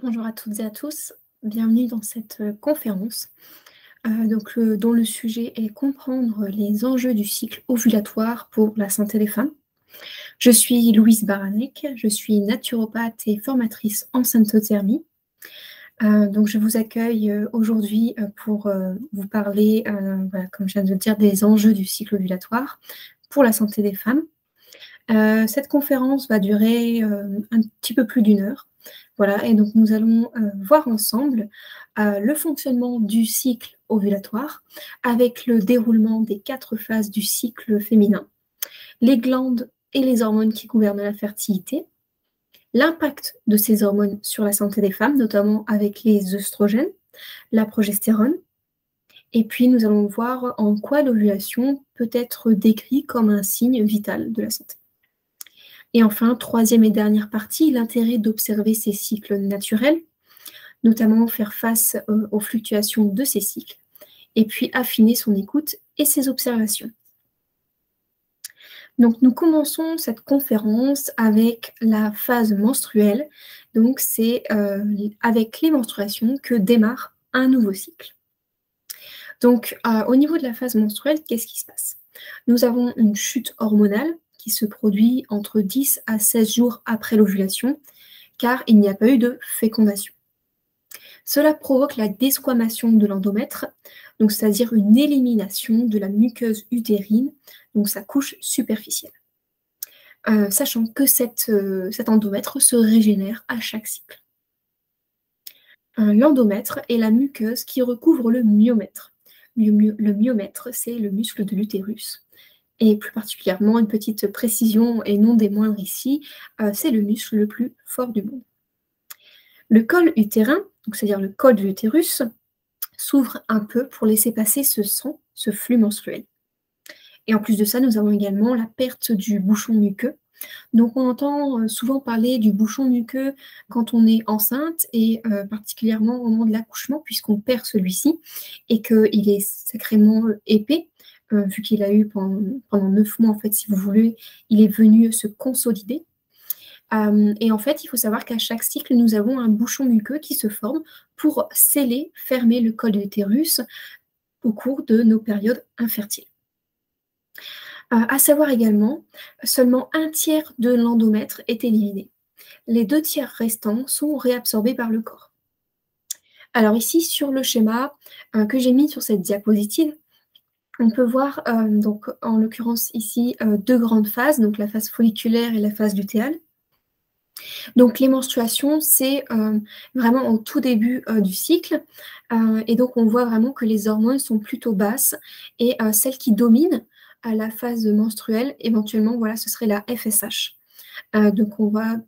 Bonjour à toutes et à tous, bienvenue dans cette conférence dont le sujet est comprendre les enjeux du cycle ovulatoire pour la santé des femmes. Je suis Louise Baranek, je suis naturopathe et formatrice en symptothermie. Donc je vous accueille aujourd'hui pour vous parler, voilà, comme je viens de le dire, des enjeux du cycle ovulatoire pour la santé des femmes. Cette conférence va durer un petit peu plus d'1 heure. Voilà, et donc nous allons voir ensemble le fonctionnement du cycle ovulatoire avec le déroulement des 4 phases du cycle féminin, les glandes et les hormones qui gouvernent la fertilité, l'impact de ces hormones sur la santé des femmes, notamment avec les œstrogènes, la progestérone, et puis nous allons voir en quoi l'ovulation peut être décrite comme un signe vital de la santé. Et enfin, troisième et dernière partie, l'intérêt d'observer ces cycles naturels, notamment faire face aux fluctuations de ces cycles, et puis affiner son écoute et ses observations. Donc nous commençons cette conférence avec la phase menstruelle, donc c'est avec les menstruations que démarre un nouveau cycle. Donc au niveau de la phase menstruelle, qu'est-ce qui se passe? Nous avons une chute hormonale qui se produit entre 10 à 16 jours après l'ovulation, car il n'y a pas eu de fécondation. Cela provoque la desquamation de l'endomètre, donc c'est-à-dire une élimination de la muqueuse utérine, donc sa couche superficielle. Sachant que cet endomètre se régénère à chaque cycle. L'endomètre est la muqueuse qui recouvre le myomètre. Le myomètre, c'est le muscle de l'utérus. Et plus particulièrement, une petite précision et non des moindres ici, c'est le muscle le plus fort du monde. Le col utérin, c'est-à-dire le col de l'utérus, s'ouvre un peu pour laisser passer ce sang, ce flux menstruel. Et en plus de ça, nous avons également la perte du bouchon muqueux. Donc on entend souvent parler du bouchon muqueux quand on est enceinte et particulièrement au moment de l'accouchement puisqu'on perd celui-ci et qu'il est sacrément épais. Vu qu'il a eu pendant 9 mois, en fait, si vous voulez, il est venu se consolider. Et en fait, il faut savoir qu'à chaque cycle, nous avons un bouchon muqueux qui se forme pour sceller, fermer le col de l'utérus au cours de nos périodes infertiles. À savoir également, seulement 1/3 de l'endomètre est éliminé. Les 2/3 restants sont réabsorbés par le corps. Alors ici, sur le schéma que j'ai mis sur cette diapositive, on peut voir, donc en l'occurrence ici, 2 grandes phases, donc la phase folliculaire et la phase lutéale. Donc les menstruations, c'est vraiment au tout début du cycle, et donc on voit vraiment que les hormones sont plutôt basses et celle qui domine à la phase menstruelle, éventuellement, voilà, ce serait la FSH. Donc on va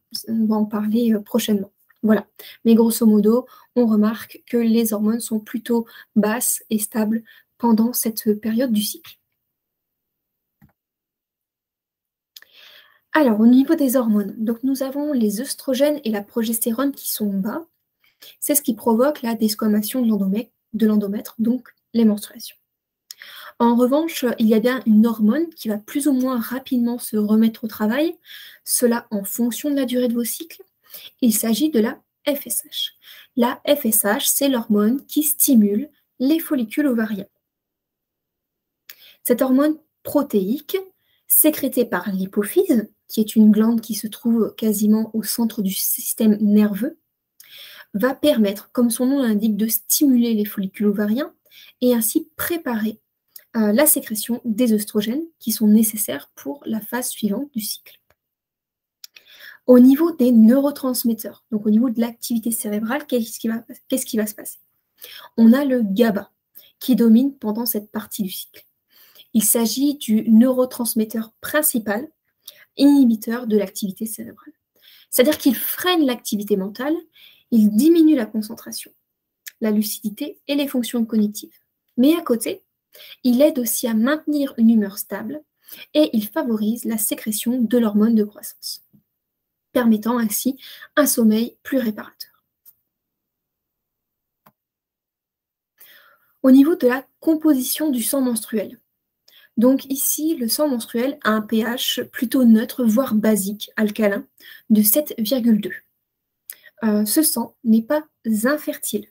en parler prochainement. Voilà. Mais grosso modo, on remarque que les hormones sont plutôt basses et stables pendant cette période du cycle. Alors, au niveau des hormones, donc nous avons les œstrogènes et la progestérone qui sont bas. C'est ce qui provoque la desquamation de l'endomètre, donc les menstruations. En revanche, il y a bien une hormone qui va plus ou moins rapidement se remettre au travail, cela en fonction de la durée de vos cycles. Il s'agit de la FSH. La FSH, c'est l'hormone qui stimule les follicules ovariens. Cette hormone protéique, sécrétée par l'hypophyse, qui est une glande qui se trouve quasiment au centre du système nerveux, va permettre, comme son nom l'indique, de stimuler les follicules ovariens et ainsi préparer la sécrétion des œstrogènes qui sont nécessaires pour la phase suivante du cycle. Au niveau des neurotransmetteurs, donc au niveau de l'activité cérébrale, qu'est-ce qui va se passer? On a le GABA qui domine pendant cette partie du cycle. Il s'agit du neurotransmetteur principal, inhibiteur de l'activité cérébrale. C'est-à-dire qu'il freine l'activité mentale, il diminue la concentration, la lucidité et les fonctions cognitives. Mais à côté, il aide aussi à maintenir une humeur stable et il favorise la sécrétion de l'hormone de croissance, permettant ainsi un sommeil plus réparateur. Au niveau de la composition du sang menstruel, donc ici, le sang menstruel a un pH plutôt neutre, voire basique, alcalin, de 7,2. ce sang n'est pas infertile.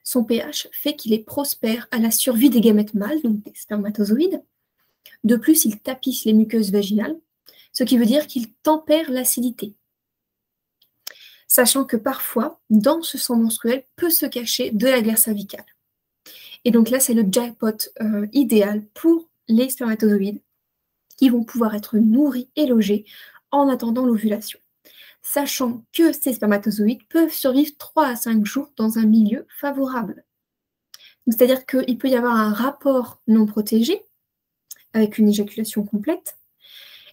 Son pH fait qu'il est prospère à la survie des gamètes mâles, donc des spermatozoïdes. De plus, il tapisse les muqueuses vaginales, ce qui veut dire qu'il tempère l'acidité. Sachant que parfois, dans ce sang menstruel peut se cacher de la glaire cervicale. Et donc là, c'est le jackpot idéal pour les spermatozoïdes qui vont pouvoir être nourris et logés en attendant l'ovulation. Sachant que ces spermatozoïdes peuvent survivre 3 à 5 jours dans un milieu favorable. C'est-à-dire qu'il peut y avoir un rapport non protégé avec une éjaculation complète,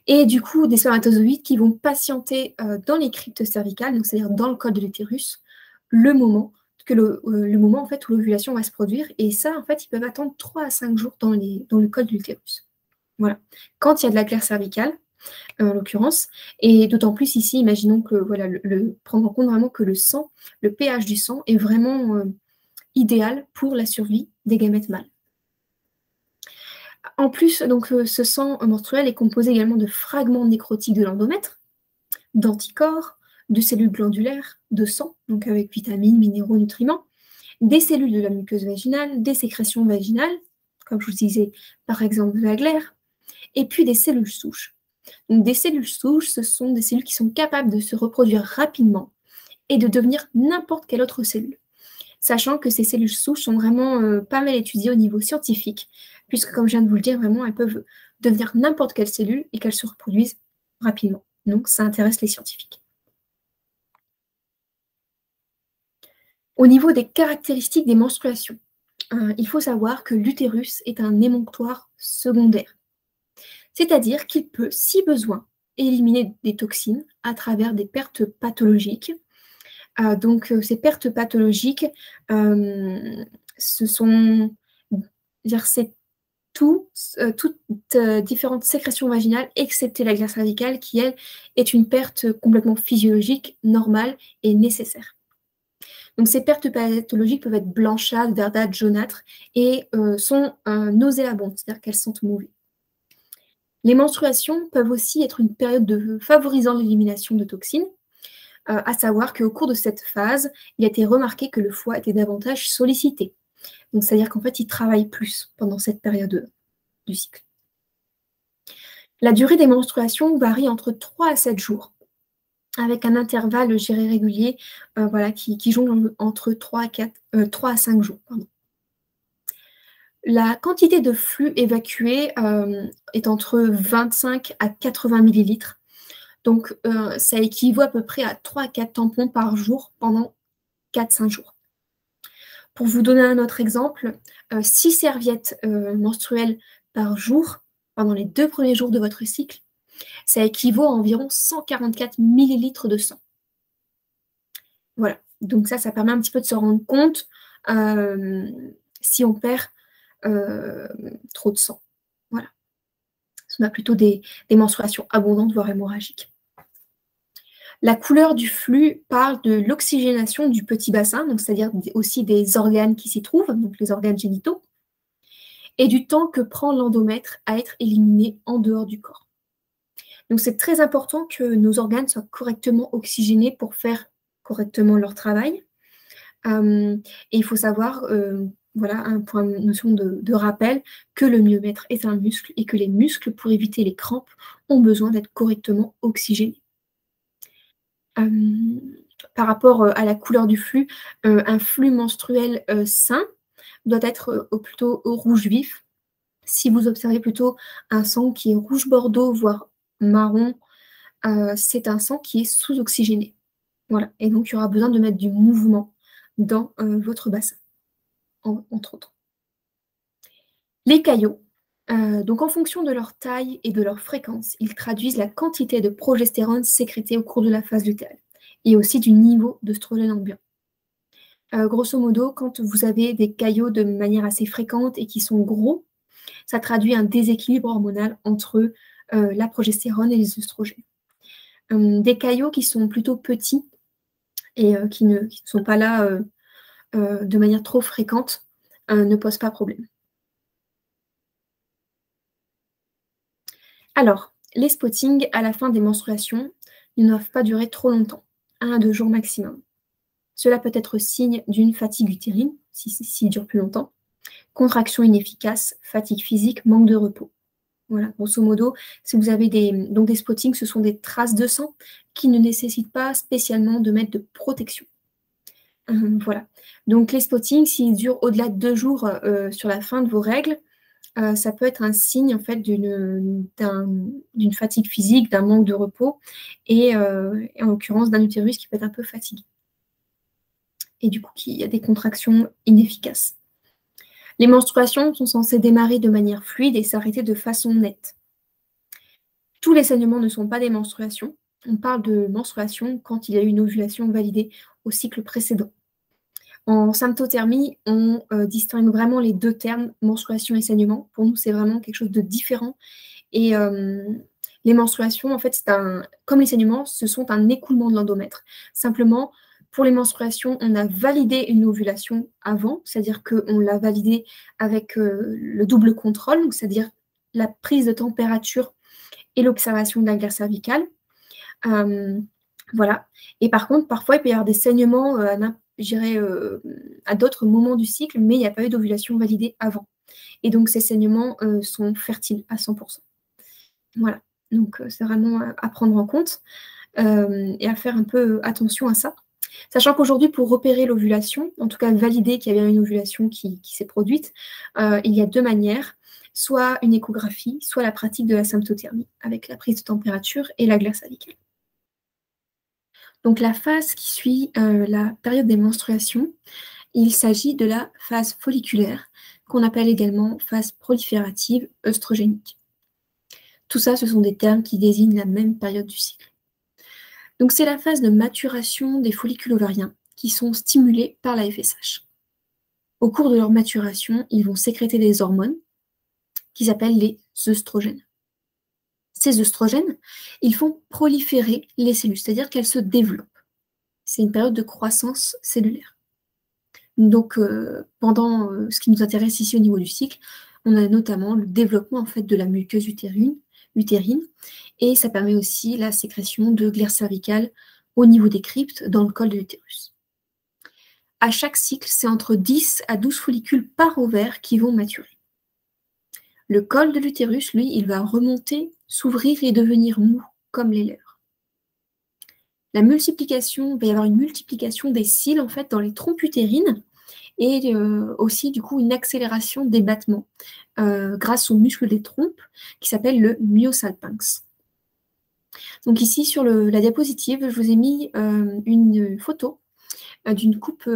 et du coup des spermatozoïdes qui vont patienter dans les cryptes cervicales, donc c'est-à-dire dans le col de l'utérus, le moment en fait, où l'ovulation va se produire, et ça, en fait, ils peuvent attendre 3 à 5 jours dans le col de l'utérus. Voilà. Quand il y a de la glaire cervicale, en l'occurrence, et d'autant plus ici, imaginons que, voilà, prendre en compte vraiment que le sang, le pH du sang est vraiment idéal pour la survie des gamètes mâles. En plus, donc, ce sang menstruel est composé également de fragments nécrotiques de l'endomètre, d'anticorps, de cellules glandulaires, de sang, donc avec vitamines, minéraux, nutriments, des cellules de la muqueuse vaginale, des sécrétions vaginales, comme je vous disais, par exemple de la glaire, et puis des cellules souches. Donc, des cellules souches, ce sont des cellules qui sont capables de se reproduire rapidement et de devenir n'importe quelle autre cellule. Sachant que ces cellules souches sont vraiment pas mal étudiées au niveau scientifique, puisque, comme je viens de vous le dire, vraiment, elles peuvent devenir n'importe quelle cellule et qu'elles se reproduisent rapidement. Donc, ça intéresse les scientifiques. Au niveau des caractéristiques des menstruations, il faut savoir que l'utérus est un émonctoire secondaire. C'est-à-dire qu'il peut, si besoin, éliminer des toxines à travers des pertes pathologiques. Donc, ces pertes pathologiques, ce sont, c'est toutes différentes sécrétions vaginales, excepté la glaire cervicale, qui, elle, est une perte complètement physiologique, normale et nécessaire. Donc, ces pertes pathologiques peuvent être blanchâtres, verdâtres, jaunâtres et sont nauséabondes, c'est-à-dire qu'elles sentent mauvais. Les menstruations peuvent aussi être une période favorisant l'élimination de toxines, à savoir qu'au cours de cette phase, il a été remarqué que le foie était davantage sollicité. Donc, c'est-à-dire qu'en fait, il travaille plus pendant cette période du cycle. La durée des menstruations varie entre 3 à 7 jours, avec un intervalle, je dirais, régulier, voilà, qui jongle entre 3 à 5 jours. Pardon. La quantité de flux évacué est entre 25 à 80 millilitres. Donc, ça équivaut à peu près à 3 à 4 tampons par jour pendant 4-5 jours. Pour vous donner un autre exemple, 6 serviettes menstruelles par jour pendant les 2 premiers jours de votre cycle, ça équivaut à environ 144 millilitres de sang. Voilà, donc ça permet un petit peu de se rendre compte si on perd trop de sang. Voilà. On a plutôt des menstruations abondantes, voire hémorragiques. La couleur du flux parle de l'oxygénation du petit bassin, donc c'est-à-dire aussi des organes qui s'y trouvent, donc les organes génitaux, et du temps que prend l'endomètre à être éliminé en dehors du corps. Donc c'est très important que nos organes soient correctement oxygénés pour faire correctement leur travail. Et il faut savoir, voilà, pour une notion de rappel, que le myomètre est un muscle et que les muscles, pour éviter les crampes, ont besoin d'être correctement oxygénés. Par rapport à la couleur du flux, un flux menstruel sain doit être plutôt au rouge vif. Si vous observez plutôt un sang qui est rouge bordeaux, voire marron, c'est un sang qui est sous-oxygéné. Voilà. Et donc, il y aura besoin de mettre du mouvement dans votre bassin, entre autres. Les caillots, donc en fonction de leur taille et de leur fréquence, ils traduisent la quantité de progestérone sécrétée au cours de la phase lutéale et aussi du niveau d'œstrogène ambiant. Grosso modo, quand vous avez des caillots de manière assez fréquente et qui sont gros, ça traduit un déséquilibre hormonal entre la progestérone et les œstrogènes. Des caillots qui sont plutôt petits et qui ne sont pas là de manière trop fréquente ne posent pas problème. Alors, les spottings à la fin des menstruations ne doivent pas durer trop longtemps. 1 à 2 jours maximum. Cela peut être signe d'une fatigue utérine, s'il dure plus longtemps, contraction inefficace, fatigue physique, manque de repos. Voilà, grosso modo, si vous avez donc des spottings, ce sont des traces de sang qui ne nécessitent pas spécialement de mettre de protection. Voilà. Donc les spottings, s'ils durent au-delà de 2 jours sur la fin de vos règles, ça peut être un signe en fait d'une fatigue physique, d'un manque de repos et en l'occurrence d'un utérus qui peut être un peu fatigué. Et du coup, il y a des contractions inefficaces. Les menstruations sont censées démarrer de manière fluide et s'arrêter de façon nette. Tous les saignements ne sont pas des menstruations. On parle de menstruation quand il y a eu une ovulation validée au cycle précédent. En symptothermie, on distingue vraiment les deux termes, menstruation et saignement. Pour nous, c'est vraiment quelque chose de différent. Et les menstruations, en fait, comme les saignements, ce sont un écoulement de l'endomètre. Simplement, pour les menstruations, on a validé une ovulation avant, c'est-à-dire qu'on l'a validée avec le double contrôle, c'est-à-dire la prise de température et l'observation de la glaire cervicale. Voilà. Et par contre, parfois, il peut y avoir des saignements, à d'autres moments du cycle, mais il n'y a pas eu d'ovulation validée avant. Et donc, ces saignements sont fertiles à 100%. Voilà. Donc, c'est vraiment à prendre en compte et à faire un peu attention à ça. Sachant qu'aujourd'hui, pour repérer l'ovulation, en tout cas valider qu'il y avait une ovulation qui s'est produite, il y a 2 manières, soit une échographie, soit la pratique de la symptothermie, avec la prise de température et la glaire cervicale. Donc la phase qui suit la période des menstruations, il s'agit de la phase folliculaire, qu'on appelle également phase proliférative œstrogénique. Tout ça, ce sont des termes qui désignent la même période du cycle. Donc c'est la phase de maturation des follicules ovariens qui sont stimulés par la FSH. Au cours de leur maturation, ils vont sécréter des hormones qui s'appellent les œstrogènes. Ces œstrogènes, ils font proliférer les cellules, c'est-à-dire qu'elles se développent. C'est une période de croissance cellulaire. Donc pendant ce qui nous intéresse ici au niveau du cycle, on a notamment le développement en fait de la muqueuse utérine, et ça permet aussi la sécrétion de glaire cervicale au niveau des cryptes dans le col de l'utérus. À chaque cycle, c'est entre 10 à 12 follicules par ovaire qui vont maturer. Le col de l'utérus, lui, il va remonter, s'ouvrir et devenir mou, comme les lèvres. Il va y avoir une multiplication des cils en fait dans les trompes utérines et aussi du coup une accélération des battements grâce au muscle des trompes qui s'appelle le myosalpinx. Donc ici sur la diapositive, je vous ai mis une photo d'une coupe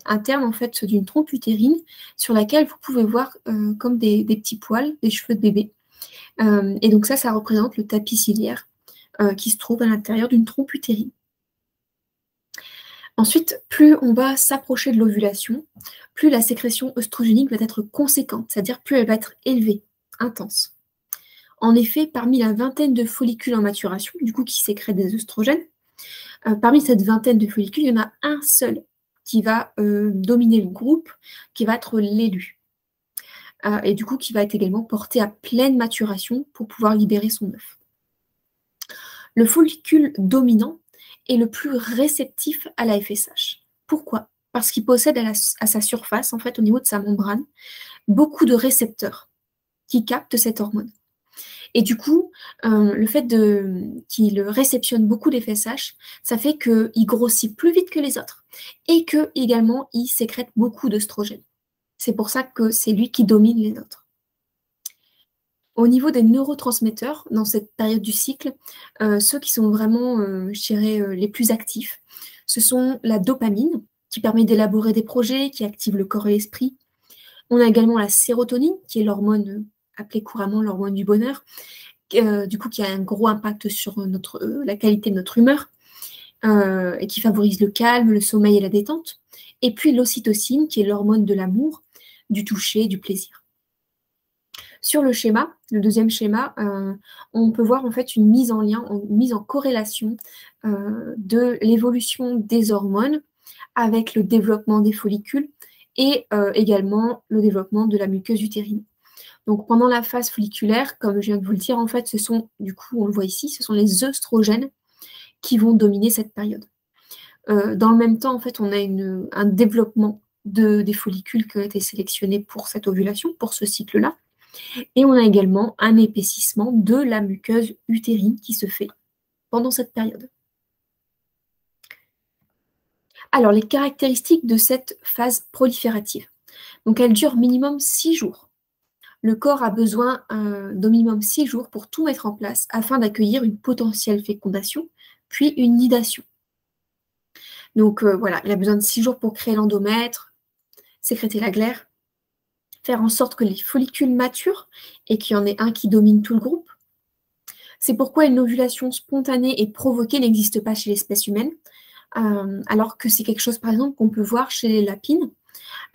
interne en fait d'une trompe utérine sur laquelle vous pouvez voir comme des petits poils, des cheveux de bébé. Et donc ça représente le tapis ciliaire qui se trouve à l'intérieur d'une trompe utérine. Ensuite, plus on va s'approcher de l'ovulation, plus la sécrétion œstrogénique va être conséquente, c'est-à-dire plus elle va être élevée, intense. En effet, parmi la vingtaine de follicules en maturation, du coup qui sécrètent des œstrogènes, parmi cette vingtaine de follicules, il y en a un seul qui va dominer le groupe, qui va être l'élu. Et du coup qui va être également porté à pleine maturation pour pouvoir libérer son œuf. Le follicule dominant est le plus réceptif à la FSH. Pourquoi? Parce qu'il possède à sa surface, en fait, au niveau de sa membrane, beaucoup de récepteurs qui captent cette hormone. Et du coup, le fait qu'il réceptionne beaucoup d'FSH, ça fait qu'il grossit plus vite que les autres et que également il sécrète beaucoup d'œstrogènes. C'est pour ça que c'est lui qui domine les autres. Au niveau des neurotransmetteurs, dans cette période du cycle, ceux qui sont vraiment, les plus actifs, ce sont la dopamine, qui permet d'élaborer des projets, qui active le corps et l'esprit. On a également la sérotonine, qui est l'hormone appelée couramment l'hormone du bonheur, du coup qui a un gros impact sur la qualité de notre humeur, et qui favorise le calme, le sommeil et la détente. Et puis l'ocytocine, qui est l'hormone de l'amour, du toucher, du plaisir. Sur le schéma, le deuxième schéma, on peut voir en fait une mise en lien, une mise en corrélation de l'évolution des hormones avec le développement des follicules et également le développement de la muqueuse utérine. Donc pendant la phase folliculaire, comme je viens de vous le dire, en fait, ce sont, du coup, on le voit ici, ce sont les œstrogènes qui vont dominer cette période. Dans le même temps, en fait, on a un développement des follicules qui ont été sélectionnés pour cette ovulation, pour ce cycle-là. Et on a également un épaississement de la muqueuse utérine qui se fait pendant cette période. Alors, les caractéristiques de cette phase proliférative. Donc, elle dure minimum 6 jours. Le corps a besoin d'au minimum 6 jours pour tout mettre en place afin d'accueillir une potentielle fécondation, puis une nidation. Donc, voilà, il a besoin de 6 jours pour créer l'endomètre, sécréter la glaire, faire en sorte que les follicules maturent et qu'il y en ait un qui domine tout le groupe. C'est pourquoi une ovulation spontanée et provoquée n'existe pas chez l'espèce humaine, alors que c'est quelque chose, par exemple, qu'on peut voir chez les lapines.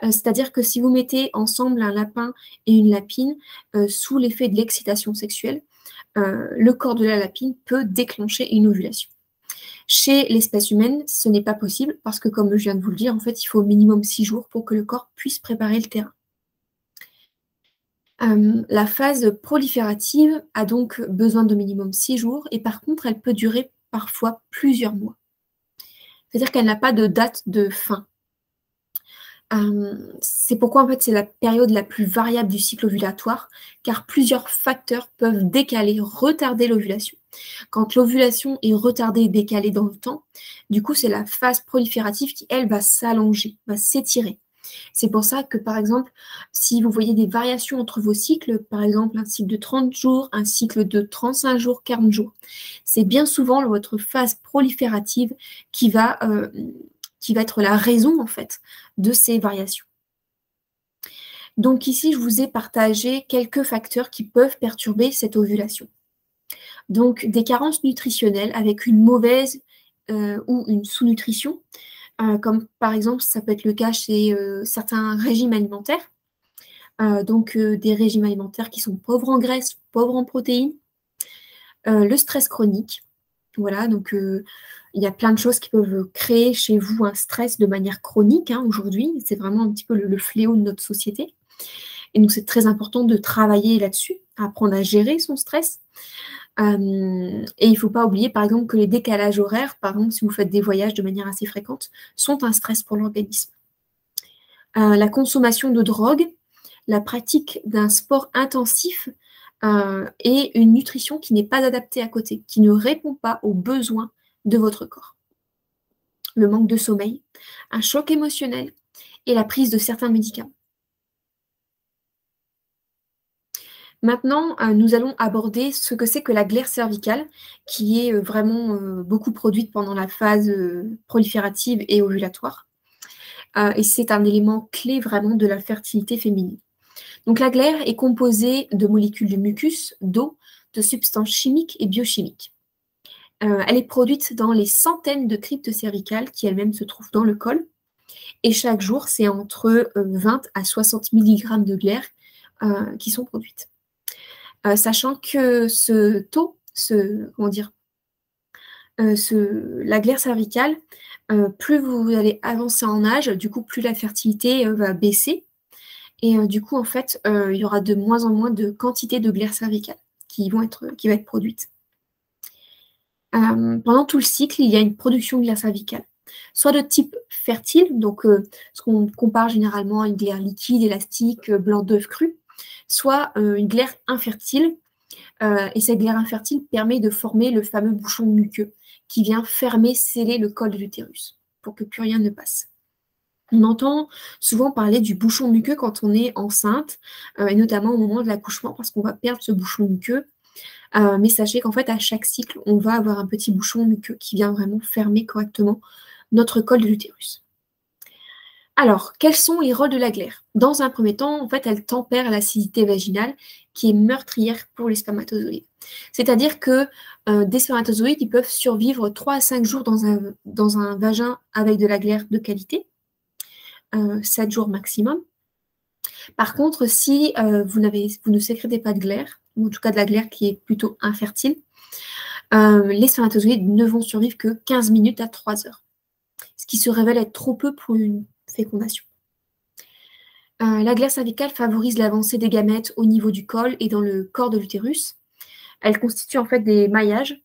C'est-à-dire que si vous mettez ensemble un lapin et une lapine sous l'effet de l'excitation sexuelle, le corps de la lapine peut déclencher une ovulation. Chez l'espèce humaine, ce n'est pas possible parce que, comme je viens de vous le dire, en fait, il faut au minimum 6 jours pour que le corps puisse préparer le terrain. La phase proliférative a donc besoin de minimum 6 jours et par contre, elle peut durer parfois plusieurs mois. C'est-à-dire qu'elle n'a pas de date de fin. C'est pourquoi en fait c'est la période la plus variable du cycle ovulatoire, car plusieurs facteurs peuvent décaler, retarder l'ovulation. Quand l'ovulation est retardée et décalée dans le temps, du coup c'est la phase proliférative qui, elle, va s'allonger, va s'étirer. C'est pour ça que, par exemple, si vous voyez des variations entre vos cycles, par exemple un cycle de 30 jours, un cycle de 35 jours, 40 jours, c'est bien souvent votre phase proliférative qui va être la raison, en fait, de ces variations. Donc ici, je vous ai partagé quelques facteurs qui peuvent perturber cette ovulation. Donc, des carences nutritionnelles avec une mauvaise ou une sous-nutrition, comme par exemple, ça peut être le cas chez certains régimes alimentaires. Des régimes alimentaires qui sont pauvres en graisse, pauvres en protéines. Le stress chronique. Voilà, donc il y a plein de choses qui peuvent créer chez vous un stress de manière chronique aujourd'hui. C'est vraiment un petit peu le fléau de notre société. Et donc, c'est très important de travailler là-dessus, apprendre à gérer son stress. Et il ne faut pas oublier, par exemple, que les décalages horaires, par exemple, si vous faites des voyages de manière assez fréquente, sont un stress pour l'organisme. La consommation de drogue, la pratique d'un sport intensif et une nutrition qui n'est pas adaptée à côté, qui ne répond pas aux besoins de votre corps. Le manque de sommeil, un choc émotionnel et la prise de certains médicaments. Maintenant, nous allons aborder ce que c'est que la glaire cervicale, qui est vraiment beaucoup produite pendant la phase proliférative et ovulatoire. Et c'est un élément clé vraiment de la fertilité féminine. Donc la glaire est composée de molécules de mucus, d'eau, de substances chimiques et biochimiques. Elle est produite dans les centaines de cryptes cervicales qui elles-mêmes se trouvent dans le col. Et chaque jour, c'est entre 20 à 60 mg de glaire qui sont produites. Sachant que ce taux, la glaire cervicale, plus vous allez avancer en âge, du coup, plus la fertilité va baisser. Et du coup, en fait, il y aura de moins en moins de quantité de glaire cervicale qui va être produite. Pendant tout le cycle, il y a une production de glaire cervicale, soit de type fertile, donc ce qu'on compare généralement à une glaire liquide, élastique, blanc d'œuf cru, soit une glaire infertile. Et cette glaire infertile permet de former le fameux bouchon muqueux qui vient fermer, sceller le col de l'utérus pour que plus rien ne passe. On entend souvent parler du bouchon muqueux quand on est enceinte, et notamment au moment de l'accouchement, parce qu'on va perdre ce bouchon muqueux. Mais sachez qu'en fait, à chaque cycle, on va avoir un petit bouchon muqueux qui vient vraiment fermer correctement notre col de l'utérus. Alors, quels sont les rôles de la glaire? Dans un premier temps, en fait, elle tempère l'acidité vaginale qui est meurtrière pour les spermatozoïdes. C'est-à-dire que des spermatozoïdes ils peuvent survivre 3 à 5 jours dans un vagin avec de la glaire de qualité, 7 jours maximum. Par contre, si vous ne sécrétez pas de glaire, ou en tout cas de la glaire qui est plutôt infertile, les spermatozoïdes ne vont survivre que 15 minutes à 3 heures, ce qui se révèle être trop peu pour une fécondation. La glaire cervicale favorise l'avancée des gamètes au niveau du col et dans le corps de l'utérus. Elle constitue en fait des maillages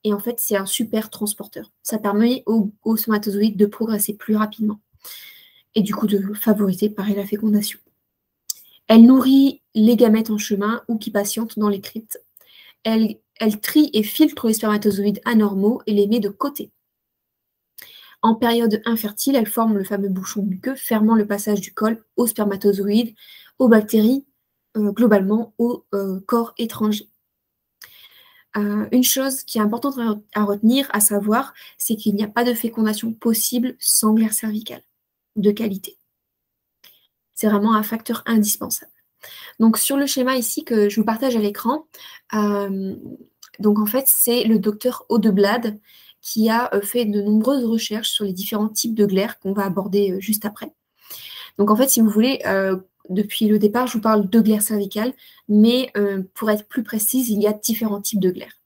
Et en fait, c'est un super transporteur. Ça permet aux spermatozoïdes de progresser plus rapidement et du coup de favoriser, pareil, la fécondation. Elle nourrit les gamètes en chemin ou qui patientent dans les cryptes. Elle trie et filtre les spermatozoïdes anormaux et les met de côté. En période infertile, elle forme le fameux bouchon muqueux, fermant le passage du col aux spermatozoïdes, aux bactéries, globalement au corps étranger. Une chose qui est importante à retenir, à savoir, c'est qu'il n'y a pas de fécondation possible sans glaire cervicale de qualité. C'est vraiment un facteur indispensable. Donc sur le schéma ici que je vous partage à l'écran, donc en fait c'est le docteur Audeblade qui a fait de nombreuses recherches sur les différents types de glaires qu'on va aborder juste après. Donc en fait, si vous voulez, depuis le départ, je vous parle de glaire cervicale, mais pour être plus précise, il y a différents types de glaires.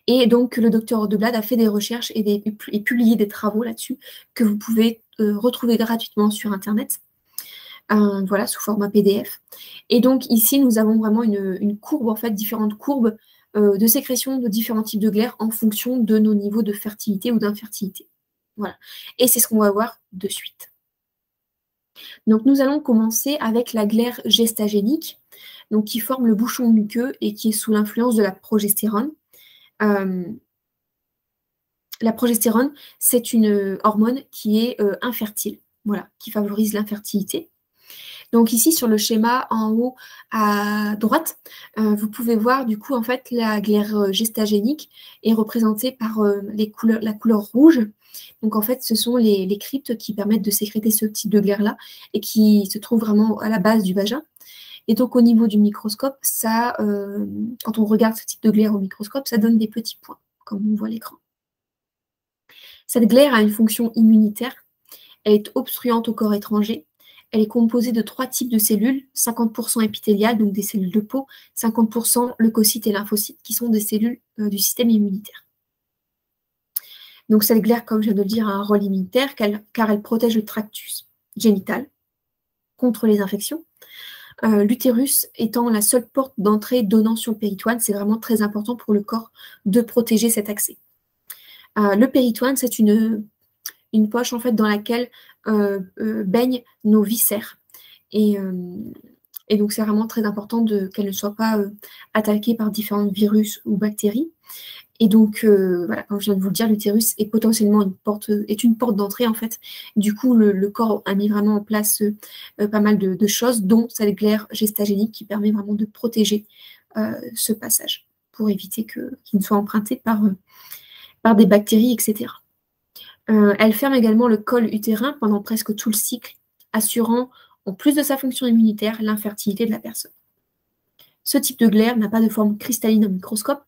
Et donc le docteur Audeblade a fait des recherches et publié des travaux là-dessus que vous pouvez retrouver gratuitement sur Internet. Voilà, sous format PDF. Et donc ici, nous avons vraiment une courbe, en fait, différentes courbes de sécrétion de différents types de glaires en fonction de nos niveaux de fertilité ou d'infertilité. Voilà. Et c'est ce qu'on va voir de suite. Donc nous allons commencer avec la glaire gestagénique, donc qui forme le bouchon muqueux et qui est sous l'influence de la progestérone. La progestérone, c'est une hormone qui est infertile, voilà, qui favorise l'infertilité. Donc ici, sur le schéma en haut à droite, vous pouvez voir du coup en fait la glaire gestagénique est représentée par la couleur rouge. Donc en fait, ce sont les cryptes qui permettent de sécréter ce type de glaire-là et qui se trouvent vraiment à la base du vagin. Et donc au niveau du microscope, ça, quand on regarde ce type de glaire au microscope, ça donne des petits points, comme on voit à l'écran. Cette glaire a une fonction immunitaire. Elle est obstruante au corps étranger. Elle est composée de 3 types de cellules, 50% épithéliales, donc des cellules de peau, 50% leucocytes et lymphocytes, qui sont des cellules du système immunitaire. Donc cette glaire, comme je viens de le dire, a un rôle immunitaire car elle protège le tractus génital contre les infections. L'utérus étant la seule porte d'entrée donnant sur le péritoine, c'est vraiment très important pour le corps de protéger cet accès. Le péritoine, c'est une poche en fait dans laquelle baignent nos viscères. Et donc c'est vraiment très important qu'elle ne soit pas attaquée par différents virus ou bactéries. Et donc voilà, comme je viens de vous le dire, l'utérus est potentiellement une porte d'entrée en fait. Du coup, le corps a mis vraiment en place pas mal de choses, dont cette glaire gestagénique qui permet vraiment de protéger ce passage pour éviter qu'il ne soit emprunté par des bactéries, etc. Elle ferme également le col utérin pendant presque tout le cycle, assurant, en plus de sa fonction immunitaire, l'infertilité de la personne. Ce type de glaire n'a pas de forme cristalline au microscope,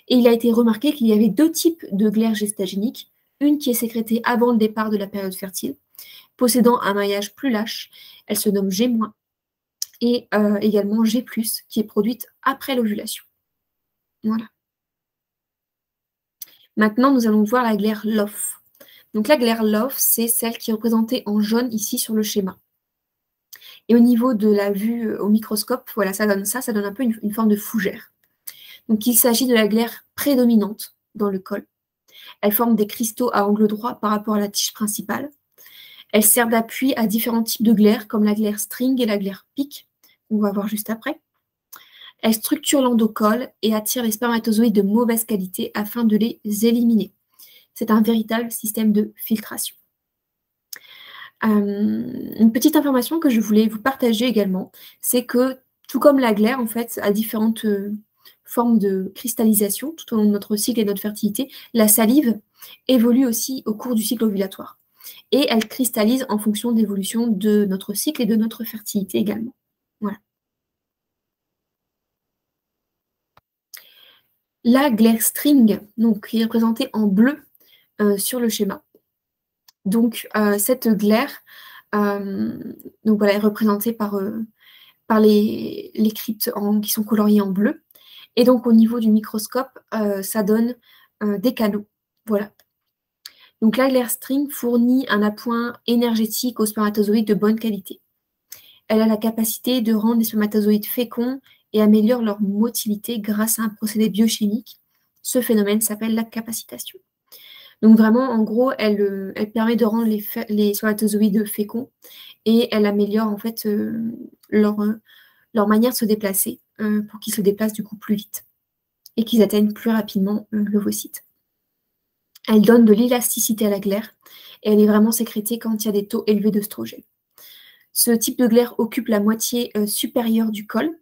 et il a été remarqué qu'il y avait 2 types de glaire gestagénique, une qui est sécrétée avant le départ de la période fertile, possédant un maillage plus lâche, elle se nomme G-, et également G+, qui est produite après l'ovulation. Voilà. Maintenant, nous allons voir la glaire Loff. Donc la glaire Loff, c'est celle qui est représentée en jaune ici sur le schéma. Et au niveau de la vue au microscope, voilà, ça donne un peu une forme de fougère. Donc il s'agit de la glaire prédominante dans le col. Elle forme des cristaux à angle droit par rapport à la tige principale. Elle sert d'appui à différents types de glaires, comme la glaire string et la glaire pic, qu'on va voir juste après. Elle structure l'endocole et attire les spermatozoïdes de mauvaise qualité afin de les éliminer. C'est un véritable système de filtration. Une petite information que je voulais vous partager également, c'est que tout comme la glaire, en fait, a différentes formes de cristallisation tout au long de notre cycle et de notre fertilité, la salive évolue aussi au cours du cycle ovulatoire. Et elle cristallise en fonction de l'évolution de notre cycle et de notre fertilité également. Voilà. La glaire string, donc, qui est représentée en bleu sur le schéma. Donc, cette glaire donc voilà, est représentée par les cryptes qui sont coloriées en bleu. Et donc, au niveau du microscope, ça donne des canaux. Voilà. Donc, la glaire string fournit un appoint énergétique aux spermatozoïdes de bonne qualité. Elle a la capacité de rendre les spermatozoïdes féconds et améliore leur motilité grâce à un procédé biochimique Ce phénomène s'appelle la capacitation. Donc vraiment, en gros, elle permet de rendre les spermatozoïdes féconds et elle améliore en fait leur manière de se déplacer pour qu'ils se déplacent du coup plus vite et qu'ils atteignent plus rapidement l'ovocyte. Elle donne de l'élasticité à la glaire et elle est vraiment sécrétée quand il y a des taux élevés d'œstrogène. Ce type de glaire occupe la moitié supérieure du col.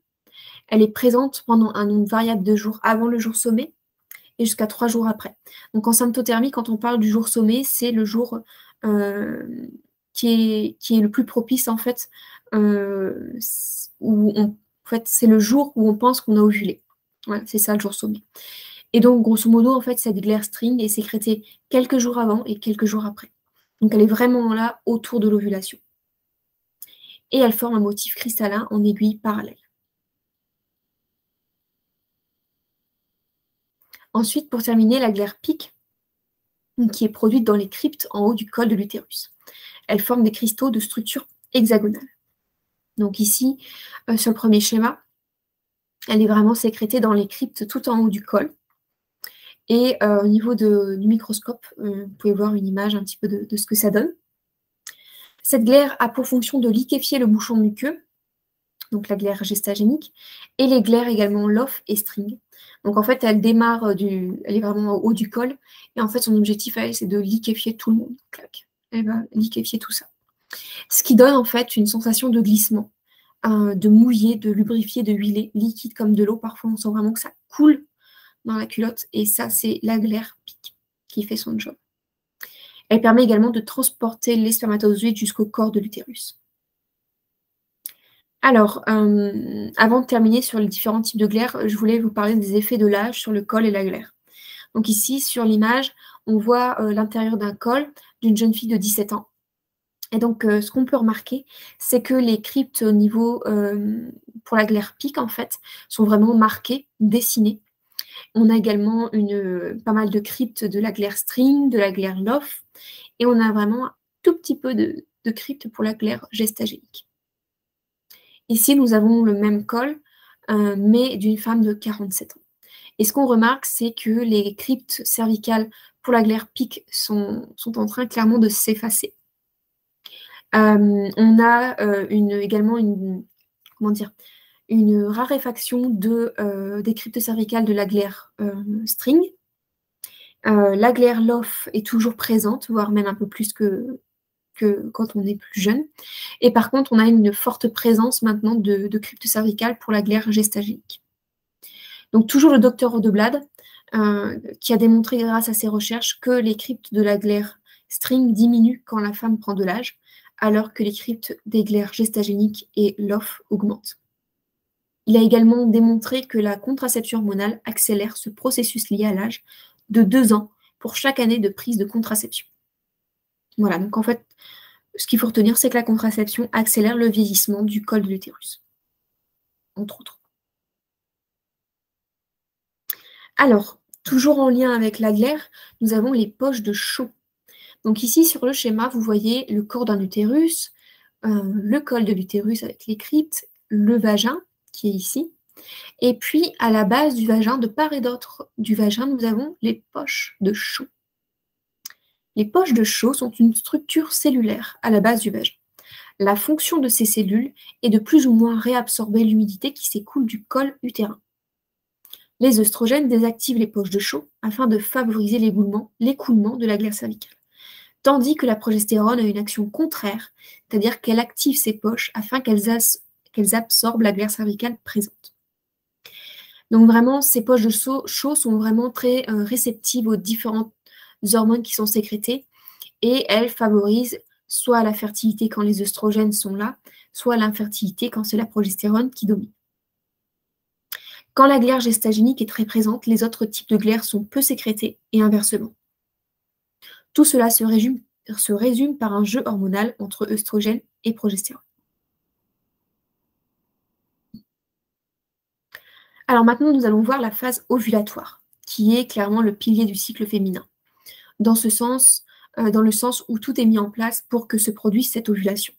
Elle est présente pendant un nombre variable de jours avant le jour sommet et jusqu'à 3 jours après. Donc en symptothermie, quand on parle du jour sommet, c'est le jour qui est le plus propice en fait, c'est le jour où on pense qu'on a ovulé. Voilà, c'est ça le jour sommet. Et donc grosso modo, en fait, cette glaire string est sécrétée quelques jours avant et quelques jours après. Donc elle est vraiment là autour de l'ovulation. Et elle forme un motif cristallin en aiguille parallèle. Ensuite, pour terminer, la glaire pique, qui est produite dans les cryptes en haut du col de l'utérus. Elle forme des cristaux de structure hexagonale. Donc ici, sur le premier schéma, elle est vraiment sécrétée dans les cryptes tout en haut du col. Et au niveau du microscope, vous pouvez voir une image un petit peu de ce que ça donne. Cette glaire a pour fonction de liquéfier le bouchon muqueux, donc la glaire gestagénique, et les glaires également Loff et String. Donc en fait, elle démarre elle est vraiment au haut du col, et en fait, son objectif à elle, c'est de liquéfier tout le monde. Clac. Elle va liquéfier tout ça. Ce qui donne en fait une sensation de glissement, de mouillé, de lubrifié, de huilé, liquide comme de l'eau. Parfois, on sent vraiment que ça coule dans la culotte, et ça, c'est la glaire pique qui fait son job. Elle permet également de transporter les spermatozoïdes jusqu'au corps de l'utérus. Alors, avant de terminer sur les différents types de glaire, je voulais vous parler des effets de l'âge sur le col et la glaire. Donc ici, sur l'image, on voit l'intérieur d'un col d'une jeune fille de 17 ans. Et donc, ce qu'on peut remarquer, c'est que les cryptes au niveau, pour la glaire pique, en fait, sont vraiment marquées, dessinées. On a également pas mal de cryptes de la glaire string, de la glaire Loff, et on a vraiment un tout petit peu de cryptes pour la glaire gestagénique. Ici, nous avons le même col, mais d'une femme de 47 ans. Et ce qu'on remarque, c'est que les cryptes cervicales pour la glaire pique sont en train clairement de s'effacer. On a également une raréfaction des cryptes cervicales de la glaire string. La glaire Loff est toujours présente, voire même un peu plus que quand on est plus jeune. Et par contre, on a une forte présence maintenant de cryptes cervicales pour la glaire gestagénique. Donc toujours le docteur Rodeblad, qui a démontré grâce à ses recherches que les cryptes de la glaire string diminuent quand la femme prend de l'âge, alors que les cryptes des glaires gestagéniques et Loff augmentent. Il a également démontré que la contraception hormonale accélère ce processus lié à l'âge de 2 ans pour chaque année de prise de contraception. Voilà, donc en fait, ce qu'il faut retenir, c'est que la contraception accélère le vieillissement du col de l'utérus, entre autres. Alors, toujours en lien avec la glaire, nous avons les poches de Shaw. Donc ici, sur le schéma, vous voyez le corps d'un utérus, le col de l'utérus avec les cryptes, le vagin, qui est ici, et puis à la base du vagin, de part et d'autre du vagin, nous avons les poches de Shaw. Les poches de Shaw sont une structure cellulaire à la base du vagin. La fonction de ces cellules est de plus ou moins réabsorber l'humidité qui s'écoule du col utérin. Les œstrogènes désactivent les poches de Shaw afin de favoriser l'écoulement de la glaire cervicale, tandis que la progestérone a une action contraire, c'est-à-dire qu'elle active ces poches afin qu'elles absorbent la glaire cervicale présente. Donc vraiment, ces poches de Shaw sont vraiment très réceptives aux différentes hormones qui sont sécrétées et elles favorisent soit la fertilité quand les œstrogènes sont là, soit l'infertilité quand c'est la progestérone qui domine. Quand la glaire gestagénique est très présente, les autres types de glaire sont peu sécrétés et inversement. Tout cela se résume par un jeu hormonal entre œstrogène et progestérone. Alors maintenant, nous allons voir la phase ovulatoire, qui est clairement le pilier du cycle féminin, dans le sens où tout est mis en place pour que se produise cette ovulation.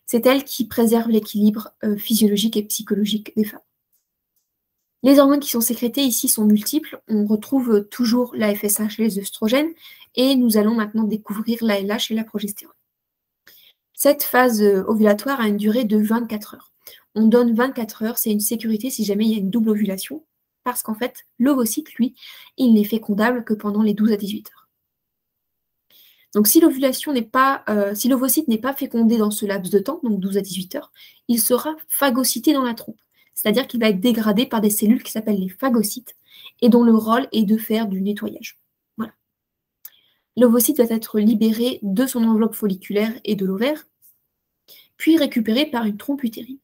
C'est elle qui préserve l'équilibre physiologique et psychologique des femmes. Les hormones qui sont sécrétées ici sont multiples. On retrouve toujours la FSH et les œstrogènes, et nous allons maintenant découvrir la LH et la progestérone. Cette phase ovulatoire a une durée de 24 heures. On donne 24 heures, c'est une sécurité si jamais il y a une double ovulation, parce qu'en fait, l'ovocyte, lui, il n'est fécondable que pendant les 12 à 18 heures. Donc si l'ovulation n'est pas, si l'ovocyte n'est pas fécondé dans ce laps de temps, donc 12 à 18 heures, il sera phagocyté dans la trompe. C'est-à-dire qu'il va être dégradé par des cellules qui s'appellent les phagocytes et dont le rôle est de faire du nettoyage. Voilà. L'ovocyte va être libéré de son enveloppe folliculaire et de l'ovaire, puis récupéré par une trompe utérine.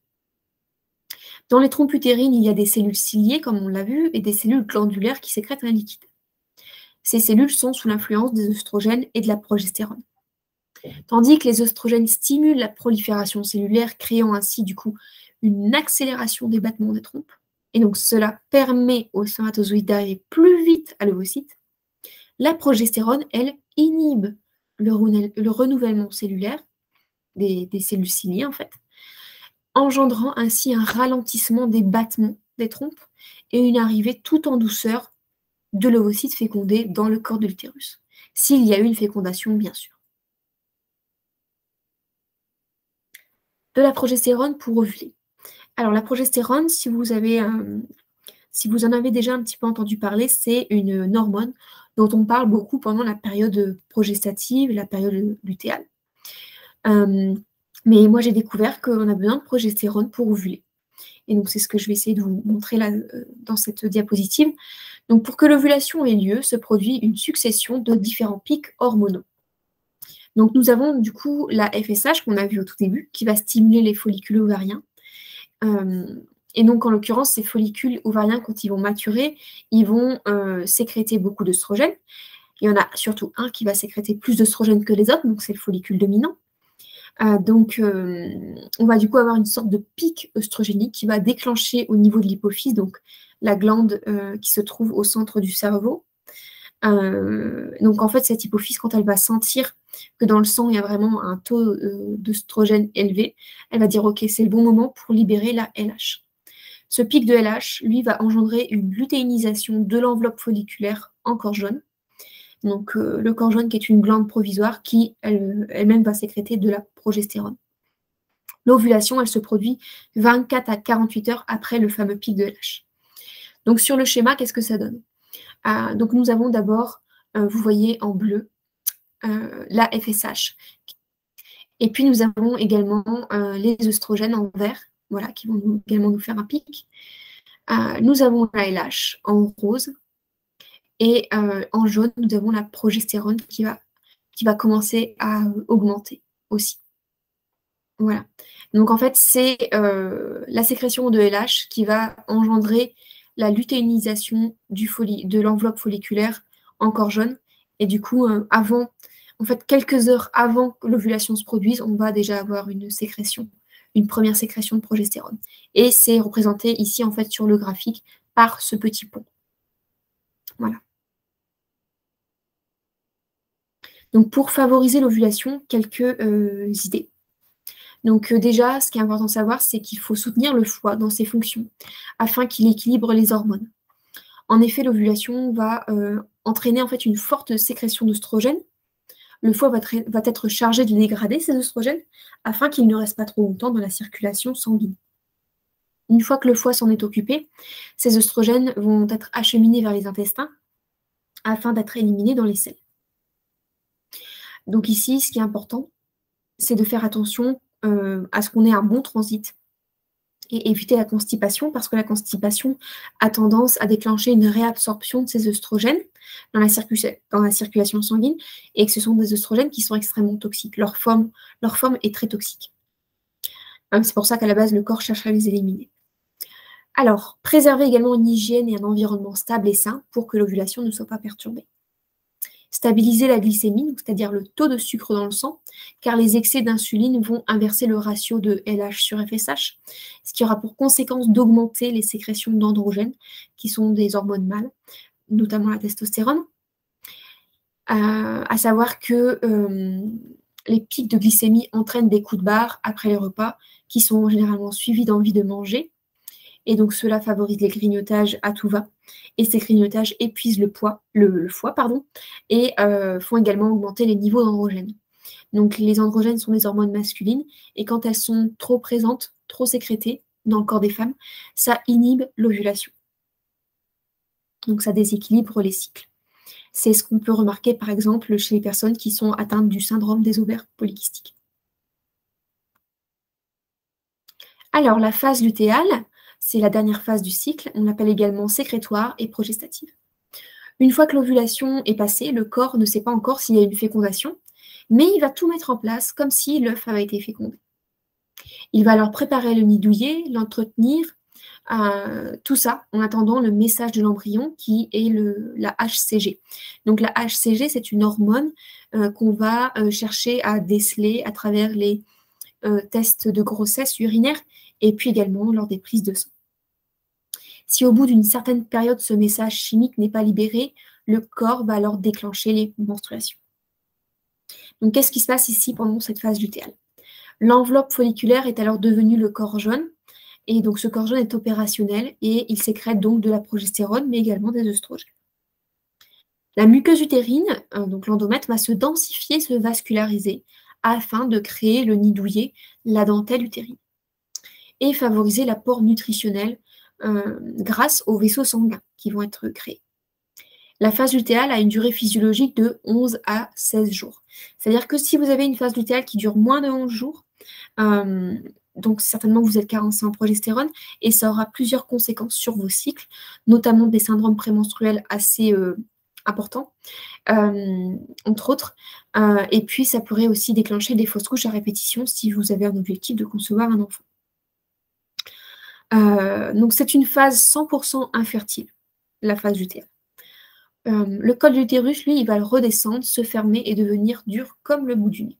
Dans les trompes utérines, il y a des cellules ciliées, comme on l'a vu, et des cellules glandulaires qui sécrètent un liquide. Ces cellules sont sous l'influence des œstrogènes et de la progestérone. Tandis que les œstrogènes stimulent la prolifération cellulaire, créant ainsi du coup une accélération des battements des trompes, et donc cela permet aux spermatozoïdes d'arriver plus vite à l'ovocyte, la progestérone, elle, inhibe le renouvellement cellulaire des cellules ciliées, en fait, engendrant ainsi un ralentissement des battements des trompes et une arrivée tout en douceur de l'ovocyte fécondé dans le corps de l'utérus, s'il y a eu une fécondation, bien sûr. De la progestérone pour ovuler. Alors la progestérone, si vous en avez déjà un petit peu entendu parler, c'est une hormone dont on parle beaucoup pendant la période progestative, la période lutéale. Mais moi, j'ai découvert qu'on a besoin de progestérone pour ovuler. Et donc, c'est ce que je vais essayer de vous montrer là dans cette diapositive. Donc, pour que l'ovulation ait lieu, se produit une succession de différents pics hormonaux. Donc, nous avons du coup la FSH qu'on a vu au tout début, qui va stimuler les follicules ovariens. Et donc, en l'occurrence, ces follicules ovariens, quand ils vont maturer, ils vont sécréter beaucoup d'œstrogènes. Il y en a surtout un qui va sécréter plus d'œstrogènes que les autres, donc c'est le follicule dominant. On va du coup avoir une sorte de pic œstrogénique qui va déclencher au niveau de l'hypophyse, donc la glande qui se trouve au centre du cerveau. Donc en fait, cette hypophyse, quand elle va sentir que dans le sang, il y a vraiment un taux d'œstrogène élevé, elle va dire « Ok, c'est le bon moment pour libérer la LH ». Ce pic de LH, lui, va engendrer une lutéinisation de l'enveloppe folliculaire en corps jaune. Donc le corps jaune qui est une glande provisoire qui elle-même va sécréter de la progestérone. L'ovulation, elle se produit 24 à 48 heures après le fameux pic de LH. Donc sur le schéma, qu'est-ce que ça donne? Donc nous avons d'abord, vous voyez en bleu, la FSH. Et puis nous avons également les œstrogènes en vert, voilà, qui vont également nous faire un pic. Nous avons la LH en rose. Et en jaune, nous avons la progestérone qui va commencer à augmenter aussi. Voilà. Donc en fait, c'est la sécrétion de LH qui va engendrer la lutéinisation de l'enveloppe folliculaire en corps jaune. Et du coup, quelques heures avant que l'ovulation se produise, on va déjà avoir une première sécrétion de progestérone. Et c'est représenté ici, en fait, sur le graphique par ce petit pont. Voilà. Donc, pour favoriser l'ovulation, quelques idées. Donc, déjà, ce qui est important de savoir, c'est qu'il faut soutenir le foie dans ses fonctions, afin qu'il équilibre les hormones. En effet, l'ovulation va entraîner en fait une forte sécrétion d'œstrogènes. Le foie va être chargé de dégrader ces œstrogènes, afin qu'ils ne restent pas trop longtemps dans la circulation sanguine. Une fois que le foie s'en est occupé, ces œstrogènes vont être acheminés vers les intestins, afin d'être éliminés dans les selles. Donc ici, ce qui est important, c'est de faire attention à ce qu'on ait un bon transit et éviter la constipation, parce que la constipation a tendance à déclencher une réabsorption de ces œstrogènes dans la circulation sanguine, et que ce sont des œstrogènes qui sont extrêmement toxiques. Leur forme est très toxique. C'est pour ça qu'à la base, le corps cherche à les éliminer. Alors, préserver également une hygiène et un environnement stable et sain pour que l'ovulation ne soit pas perturbée. Stabiliser la glycémie, c'est-à-dire le taux de sucre dans le sang, car les excès d'insuline vont inverser le ratio de LH sur FSH, ce qui aura pour conséquence d'augmenter les sécrétions d'androgènes, qui sont des hormones mâles, notamment la testostérone. À savoir que les pics de glycémie entraînent des coups de barre après les repas, qui sont généralement suivis d'envie de manger. Et donc, cela favorise les grignotages à tout va. Et ces grignotages épuisent le foie, pardon, et font également augmenter les niveaux d'androgènes. Donc, les androgènes sont des hormones masculines, et quand elles sont trop présentes, trop sécrétées dans le corps des femmes, ça inhibe l'ovulation. Donc, ça déséquilibre les cycles. C'est ce qu'on peut remarquer, par exemple, chez les personnes qui sont atteintes du syndrome des ovaires polykystiques. Alors, la phase lutéale, c'est la dernière phase du cycle. On l'appelle également sécrétoire et progestative. Une fois que l'ovulation est passée, le corps ne sait pas encore s'il y a une fécondation, mais il va tout mettre en place comme si l'œuf avait été fécondé. Il va alors préparer le nid douillet, l'entretenir, tout ça en attendant le message de l'embryon qui est la HCG. Donc la HCG, c'est une hormone qu'on va chercher à déceler à travers les tests de grossesse urinaire et puis également lors des prises de sang. Si au bout d'une certaine période, ce message chimique n'est pas libéré, le corps va alors déclencher les menstruations. Donc qu'est-ce qui se passe ici pendant cette phase lutéale? L'enveloppe folliculaire est alors devenue le corps jaune, et donc ce corps jaune est opérationnel et il sécrète donc de la progestérone, mais également des œstrogènes. La muqueuse utérine, donc l'endomètre, va se densifier, se vasculariser, afin de créer le nid douillet, la dentelle utérine, et favoriser l'apport nutritionnel grâce aux vaisseaux sanguins qui vont être créés. La phase lutéale a une durée physiologique de 11 à 16 jours. C'est-à-dire que si vous avez une phase lutéale qui dure moins de 11 jours, donc certainement vous êtes carencé en progestérone et ça aura plusieurs conséquences sur vos cycles, notamment des syndromes prémenstruels assez importants, entre autres. Et puis ça pourrait aussi déclencher des fausses couches à répétition si vous avez un objectif de concevoir un enfant. Donc c'est une phase 100% infertile, la phase lutéale. Le col de l'utérus, lui, il va le redescendre, se fermer et devenir dur comme le bout du nez.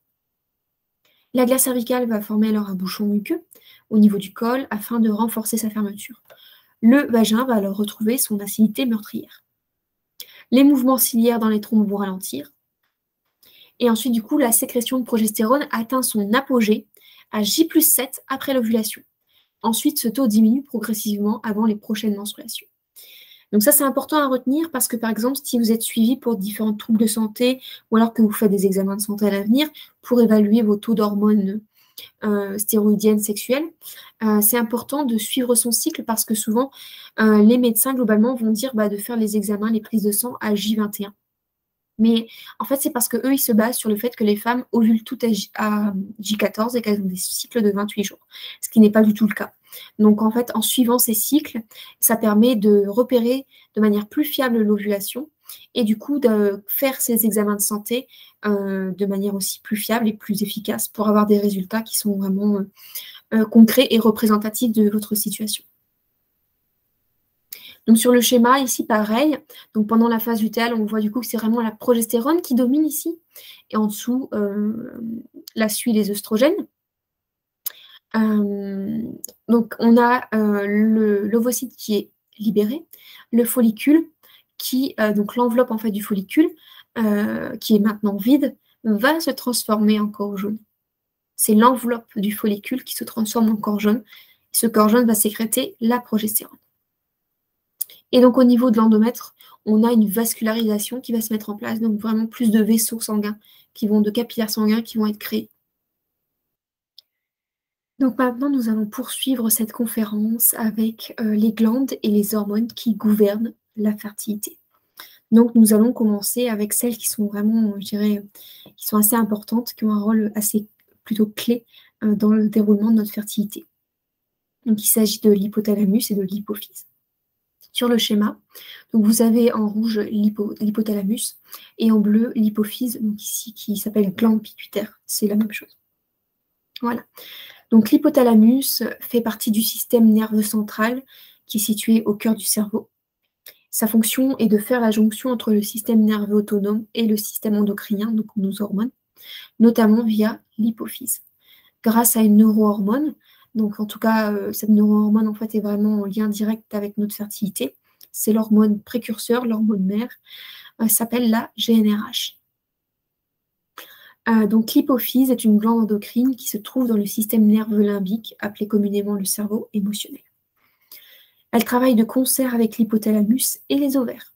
La glaire cervicale va former alors un bouchon muqueux au niveau du col afin de renforcer sa fermeture. Le vagin va alors retrouver son acidité meurtrière. Les mouvements ciliaires dans les trompes vont ralentir. Et ensuite, du coup, la sécrétion de progestérone atteint son apogée à J+7 après l'ovulation. Ensuite, ce taux diminue progressivement avant les prochaines menstruations. Donc ça, c'est important à retenir parce que, par exemple, si vous êtes suivi pour différents troubles de santé ou alors que vous faites des examens de santé à l'avenir pour évaluer vos taux d'hormones stéroïdiennes sexuelles, c'est important de suivre son cycle parce que souvent, les médecins, globalement, vont dire de faire les examens, les prises de sang à J21. Mais en fait, c'est parce qu'eux, ils se basent sur le fait que les femmes ovulent toutes à J14 et qu'elles ont des cycles de 28 jours, ce qui n'est pas du tout le cas. Donc, en fait, en suivant ces cycles, ça permet de repérer de manière plus fiable l'ovulation et du coup de faire ces examens de santé de manière aussi plus fiable et plus efficace pour avoir des résultats qui sont vraiment concrets et représentatifs de votre situation. Donc sur le schéma, ici, pareil. Donc pendant la phase lutéale, on voit du coup que c'est vraiment la progestérone qui domine ici. Et en dessous, la suit les œstrogènes. Donc on a l'ovocyte qui est libéré, le follicule qui, donc l'enveloppe en fait du follicule, qui est maintenant vide, va se transformer en corps jaune. C'est l'enveloppe du follicule qui se transforme en corps jaune. Ce corps jaune va sécréter la progestérone. Et donc au niveau de l'endomètre, on a une vascularisation qui va se mettre en place, donc vraiment plus de vaisseaux sanguins, de capillaires sanguins qui vont être créés. Donc maintenant, nous allons poursuivre cette conférence avec les glandes et les hormones qui gouvernent la fertilité. Donc nous allons commencer avec celles qui sont vraiment, je dirais, qui sont assez importantes, qui ont un rôle assez plutôt clé dans le déroulement de notre fertilité. Donc il s'agit de l'hypothalamus et de l'hypophyse. Sur le schéma, donc vous avez en rouge l'hypothalamus et en bleu l'hypophyse, donc ici qui s'appelle glande pituitaire, c'est la même chose. Voilà. Donc l'hypothalamus fait partie du système nerveux central qui est situé au cœur du cerveau. Sa fonction est de faire la jonction entre le système nerveux autonome et le système endocrinien, donc nos hormones, notamment via l'hypophyse. Grâce à une neurohormone, donc en tout cas cette neurohormone en fait est vraiment en lien direct avec notre fertilité. C'est l'hormone précurseur, l'hormone mère, s'appelle la GnRH. Donc l'hypophyse est une glande endocrine qui se trouve dans le système nerveux limbique, appelé communément le cerveau émotionnel. Elle travaille de concert avec l'hypothalamus et les ovaires.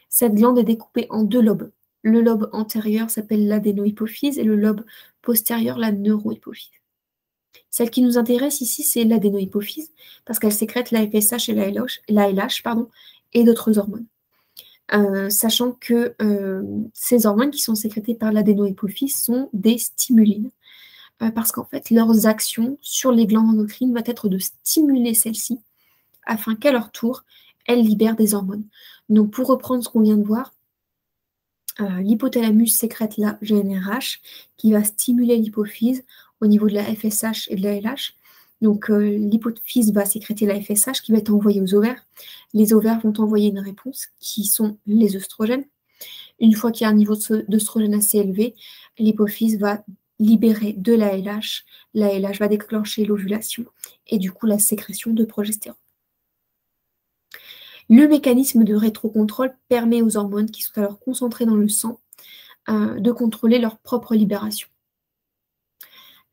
Cette glande est découpée en 2 lobes. Le lobe antérieur s'appelle l'adénohypophyse et le lobe postérieur la neurohypophyse. Celle qui nous intéresse ici, c'est l'adénohypophyse, parce qu'elle sécrète la FSH et la LH, et d'autres hormones. Sachant que ces hormones qui sont sécrétées par l'adénohypophyse sont des stimulines, parce qu'en fait, leurs actions sur les glandes endocrines va être de stimuler celles-ci, afin qu'à leur tour, elles libèrent des hormones. Donc pour reprendre ce qu'on vient de voir, l'hypothalamus sécrète la GnRH, qui va stimuler l'hypophyse au niveau de la FSH et de la LH. Donc l'hypophyse va sécréter la FSH qui va être envoyée aux ovaires. Les ovaires vont envoyer une réponse qui sont les œstrogènes. Une fois qu'il y a un niveau d'œstrogène assez élevé, l'hypophyse va libérer de la LH. La LH va déclencher l'ovulation et du coup la sécrétion de progestérone. Le mécanisme de rétrocontrôle permet aux hormones qui sont alors concentrées dans le sang de contrôler leur propre libération.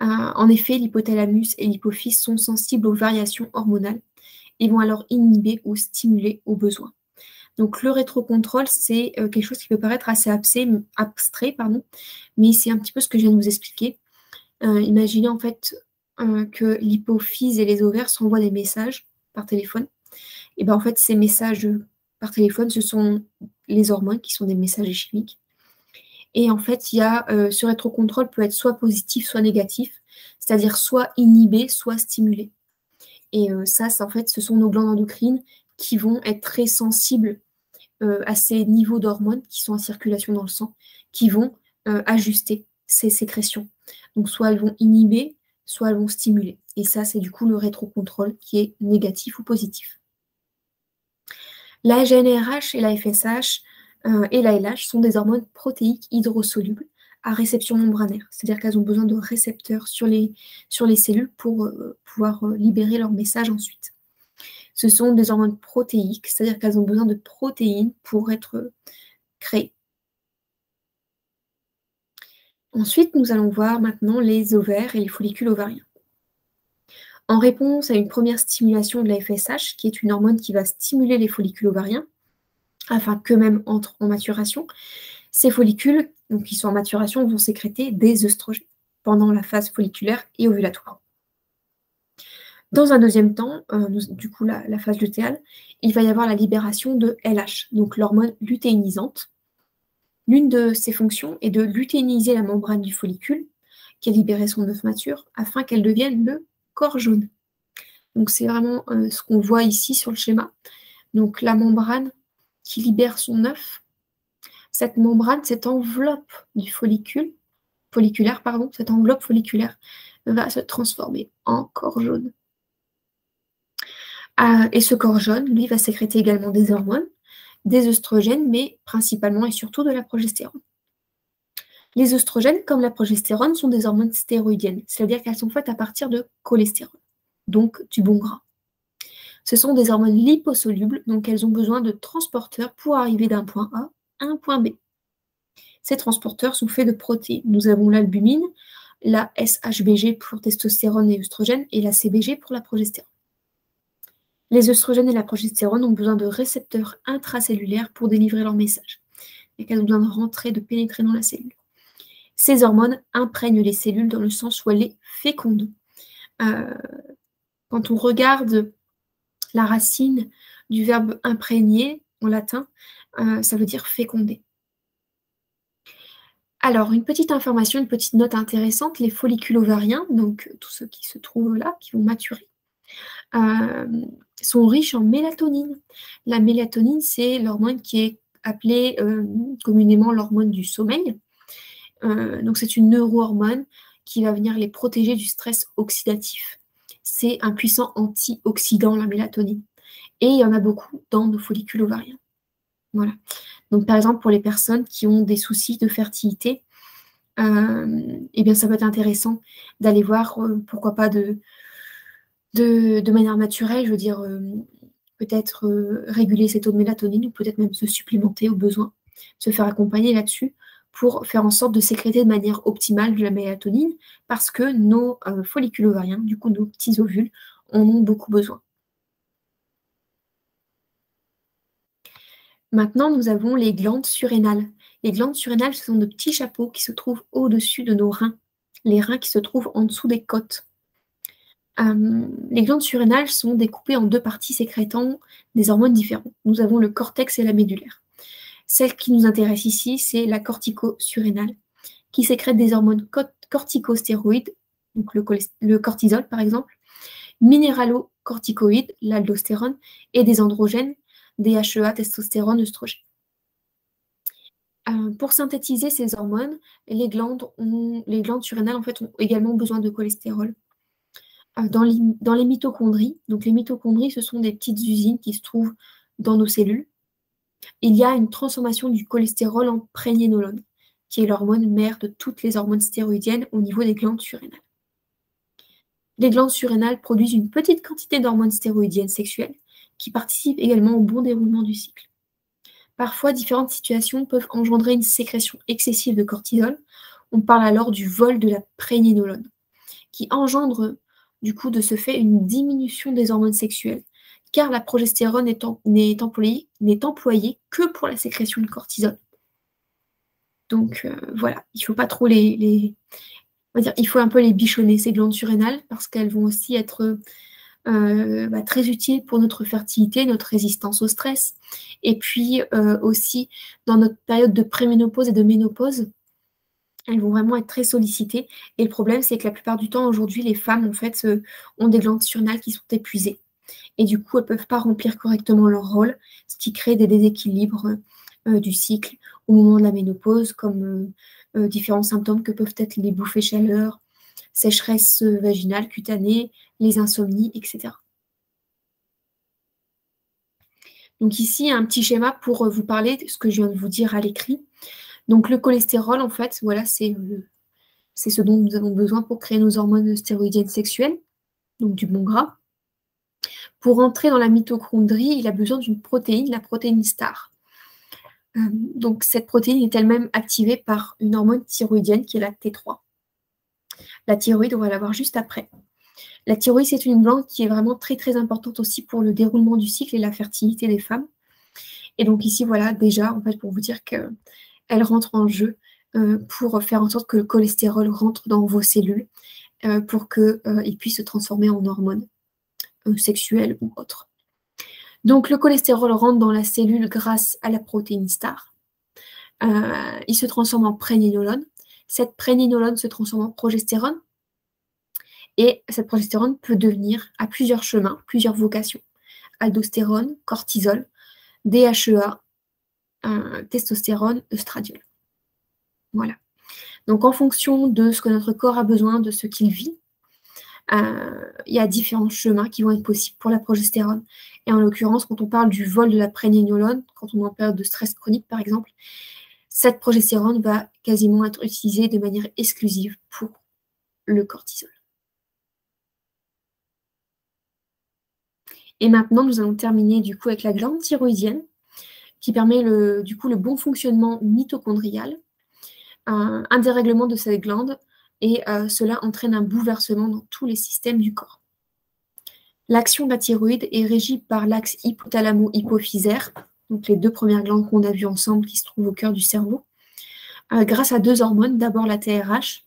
En effet, l'hypothalamus et l'hypophyse sont sensibles aux variations hormonales et vont alors inhiber ou stimuler au besoin. Donc le rétrocontrôle, c'est quelque chose qui peut paraître assez abstrait, mais c'est un petit peu ce que je viens de vous expliquer. Imaginez en fait que l'hypophyse et les ovaires s'envoient des messages par téléphone. Et bien en fait, ces messages par téléphone, ce sont les hormones qui sont des messagers chimiques. Et en fait, il y a ce rétrocontrôle peut être soit positif, soit négatif, c'est-à-dire soit inhibé, soit stimulé. Et ça, en fait, ce sont nos glandes endocrines qui vont être très sensibles à ces niveaux d'hormones qui sont en circulation dans le sang, qui vont ajuster ces sécrétions. Donc soit elles vont inhiber, soit elles vont stimuler. Et ça, c'est du coup le rétrocontrôle qui est négatif ou positif. La GnRH et la FSH et la LH sont des hormones protéiques hydrosolubles à réception membranaire. C'est-à-dire qu'elles ont besoin de récepteurs sur les cellules pour pouvoir libérer leur message ensuite. Ce sont des hormones protéiques, c'est-à-dire qu'elles ont besoin de protéines pour être créées. Ensuite, nous allons voir maintenant les ovaires et les follicules ovariens. En réponse à une première stimulation de la FSH, qui est une hormone qui va stimuler les follicules ovariens, afin qu'eux-mêmes entrent en maturation, ces follicules, donc qui sont en maturation, vont sécréter des œstrogènes pendant la phase folliculaire et ovulatoire. Dans un deuxième temps, du coup la phase lutéale, il va y avoir la libération de LH, donc l'hormone lutéinisante. L'une de ses fonctions est de lutéiniser la membrane du follicule, qui a libéré son œuf mature, afin qu'elle devienne le corps jaune. Donc c'est vraiment ce qu'on voit ici sur le schéma. Donc la membrane qui libère son œuf, cette membrane, cette enveloppe du cette enveloppe folliculaire va se transformer en corps jaune. Et ce corps jaune, lui, va sécréter également des hormones, des œstrogènes, mais principalement et surtout de la progestérone. Les œstrogènes, comme la progestérone, sont des hormones stéroïdiennes, c'est-à-dire qu'elles sont faites à partir de cholestérol, donc du bon gras. Ce sont des hormones liposolubles, donc elles ont besoin de transporteurs pour arriver d'un point A à un point B. Ces transporteurs sont faits de protéines. Nous avons l'albumine, la SHBG pour testostérone et œstrogène, et la CBG pour la progestérone. Les œstrogènes et la progestérone ont besoin de récepteurs intracellulaires pour délivrer leur message. Et qu'elles ont besoin de rentrer, de pénétrer dans la cellule. Ces hormones imprègnent les cellules dans le sens où elles les fécondent. Quand on regarde la racine du verbe imprégner en latin, ça veut dire féconder. Alors, une petite information, une petite note intéressante, les follicules ovariens, donc tous ceux qui se trouvent là, qui vont maturer, sont riches en mélatonine. La mélatonine, c'est l'hormone qui est appelée communément l'hormone du sommeil. Donc c'est une neurohormone qui va venir les protéger du stress oxydatif. C'est un puissant antioxydant, la mélatonine. Et il y en a beaucoup dans nos follicules ovariens. Voilà. Donc par exemple, pour les personnes qui ont des soucis de fertilité, eh bien ça peut être intéressant d'aller voir, pourquoi pas de manière naturelle, je veux dire, peut-être réguler ses taux de mélatonine ou peut-être même se supplémenter au besoin, se faire accompagner là-dessus pour faire en sorte de sécréter de manière optimale de la mélatonine parce que nos follicules ovariens, du coup nos petits ovules, en ont beaucoup besoin. Maintenant, nous avons les glandes surrénales. Les glandes surrénales, ce sont de petits chapeaux qui se trouvent au-dessus de nos reins, les reins qui se trouvent en dessous des côtes. Les glandes surrénales sont découpées en deux parties sécrétant des hormones différentes. Nous avons le cortex et la médullaire. Celle qui nous intéresse ici, c'est la cortico-surrénale, qui sécrète des hormones corticostéroïdes, donc le cortisol par exemple, minéralocorticoïdes, l'aldostérone, et des androgènes, DHEA, testostérone, œstrogène. Pour synthétiser ces hormones, les glandes surrénales en fait, ont également besoin de cholestérol. Dans les mitochondries, donc les mitochondries, ce sont des petites usines qui se trouvent dans nos cellules. Il y a une transformation du cholestérol en prégnénolone, qui est l'hormone mère de toutes les hormones stéroïdiennes au niveau des glandes surrénales. Les glandes surrénales produisent une petite quantité d'hormones stéroïdiennes sexuelles qui participent également au bon déroulement du cycle. Parfois, différentes situations peuvent engendrer une sécrétion excessive de cortisol. On parle alors du vol de la prégnénolone, qui engendre du coup de ce fait une diminution des hormones sexuelles, car la progestérone n'est employée que pour la sécrétion de cortisol. Donc voilà, il ne faut pas trop on va dire, il faut un peu les bichonner, ces glandes surrénales, parce qu'elles vont aussi être très utiles pour notre fertilité, notre résistance au stress, et puis aussi dans notre période de préménopause et de ménopause, elles vont vraiment être très sollicitées. Et le problème, c'est que la plupart du temps, aujourd'hui, les femmes, en fait, ont des glandes surrénales qui sont épuisées. Et du coup, elles ne peuvent pas remplir correctement leur rôle, ce qui crée des déséquilibres du cycle au moment de la ménopause, comme différents symptômes que peuvent être les bouffées chaleur, sécheresse vaginale, cutanée, les insomnies, etc. Donc ici, un petit schéma pour vous parler de ce que je viens de vous dire à l'écrit. Donc le cholestérol, en fait, voilà, c'est ce dont nous avons besoin pour créer nos hormones stéroïdiennes sexuelles, donc du bon gras. Pour entrer dans la mitochondrie, il a besoin d'une protéine, la protéine star. Donc cette protéine est elle-même activée par une hormone thyroïdienne qui est la T3. La thyroïde, on va la voir juste après. La thyroïde, c'est une glande qui est vraiment très très importante aussi pour le déroulement du cycle et la fertilité des femmes. Et donc ici, voilà, déjà, en fait, pour vous dire qu'elle rentre en jeu pour faire en sorte que le cholestérol rentre dans vos cellules pour qu'il puisse se transformer en hormones sexuelles ou autres. Donc le cholestérol rentre dans la cellule grâce à la protéine star. Il se transforme en prégnénolone. Cette prégnénolone se transforme en progestérone. Et cette progestérone peut devenir à plusieurs chemins, plusieurs vocations. Aldostérone, cortisol, DHEA, testostérone, œstradiol. Voilà. Donc en fonction de ce que notre corps a besoin, de ce qu'il vit, il y a différents chemins qui vont être possibles pour la progestérone. Et en l'occurrence, quand on parle du vol de la prégnénolone, quand on est en période de stress chronique par exemple, cette progestérone va quasiment être utilisée de manière exclusive pour le cortisol. Et maintenant, nous allons terminer du coup avec la glande thyroïdienne qui permet le bon fonctionnement mitochondrial, un dérèglement de cette glande, et cela entraîne un bouleversement dans tous les systèmes du corps. L'action de la thyroïde est régie par l'axe hypothalamo-hypophysaire, donc les deux premières glandes qu'on a vues ensemble qui se trouvent au cœur du cerveau, grâce à deux hormones, d'abord la TRH,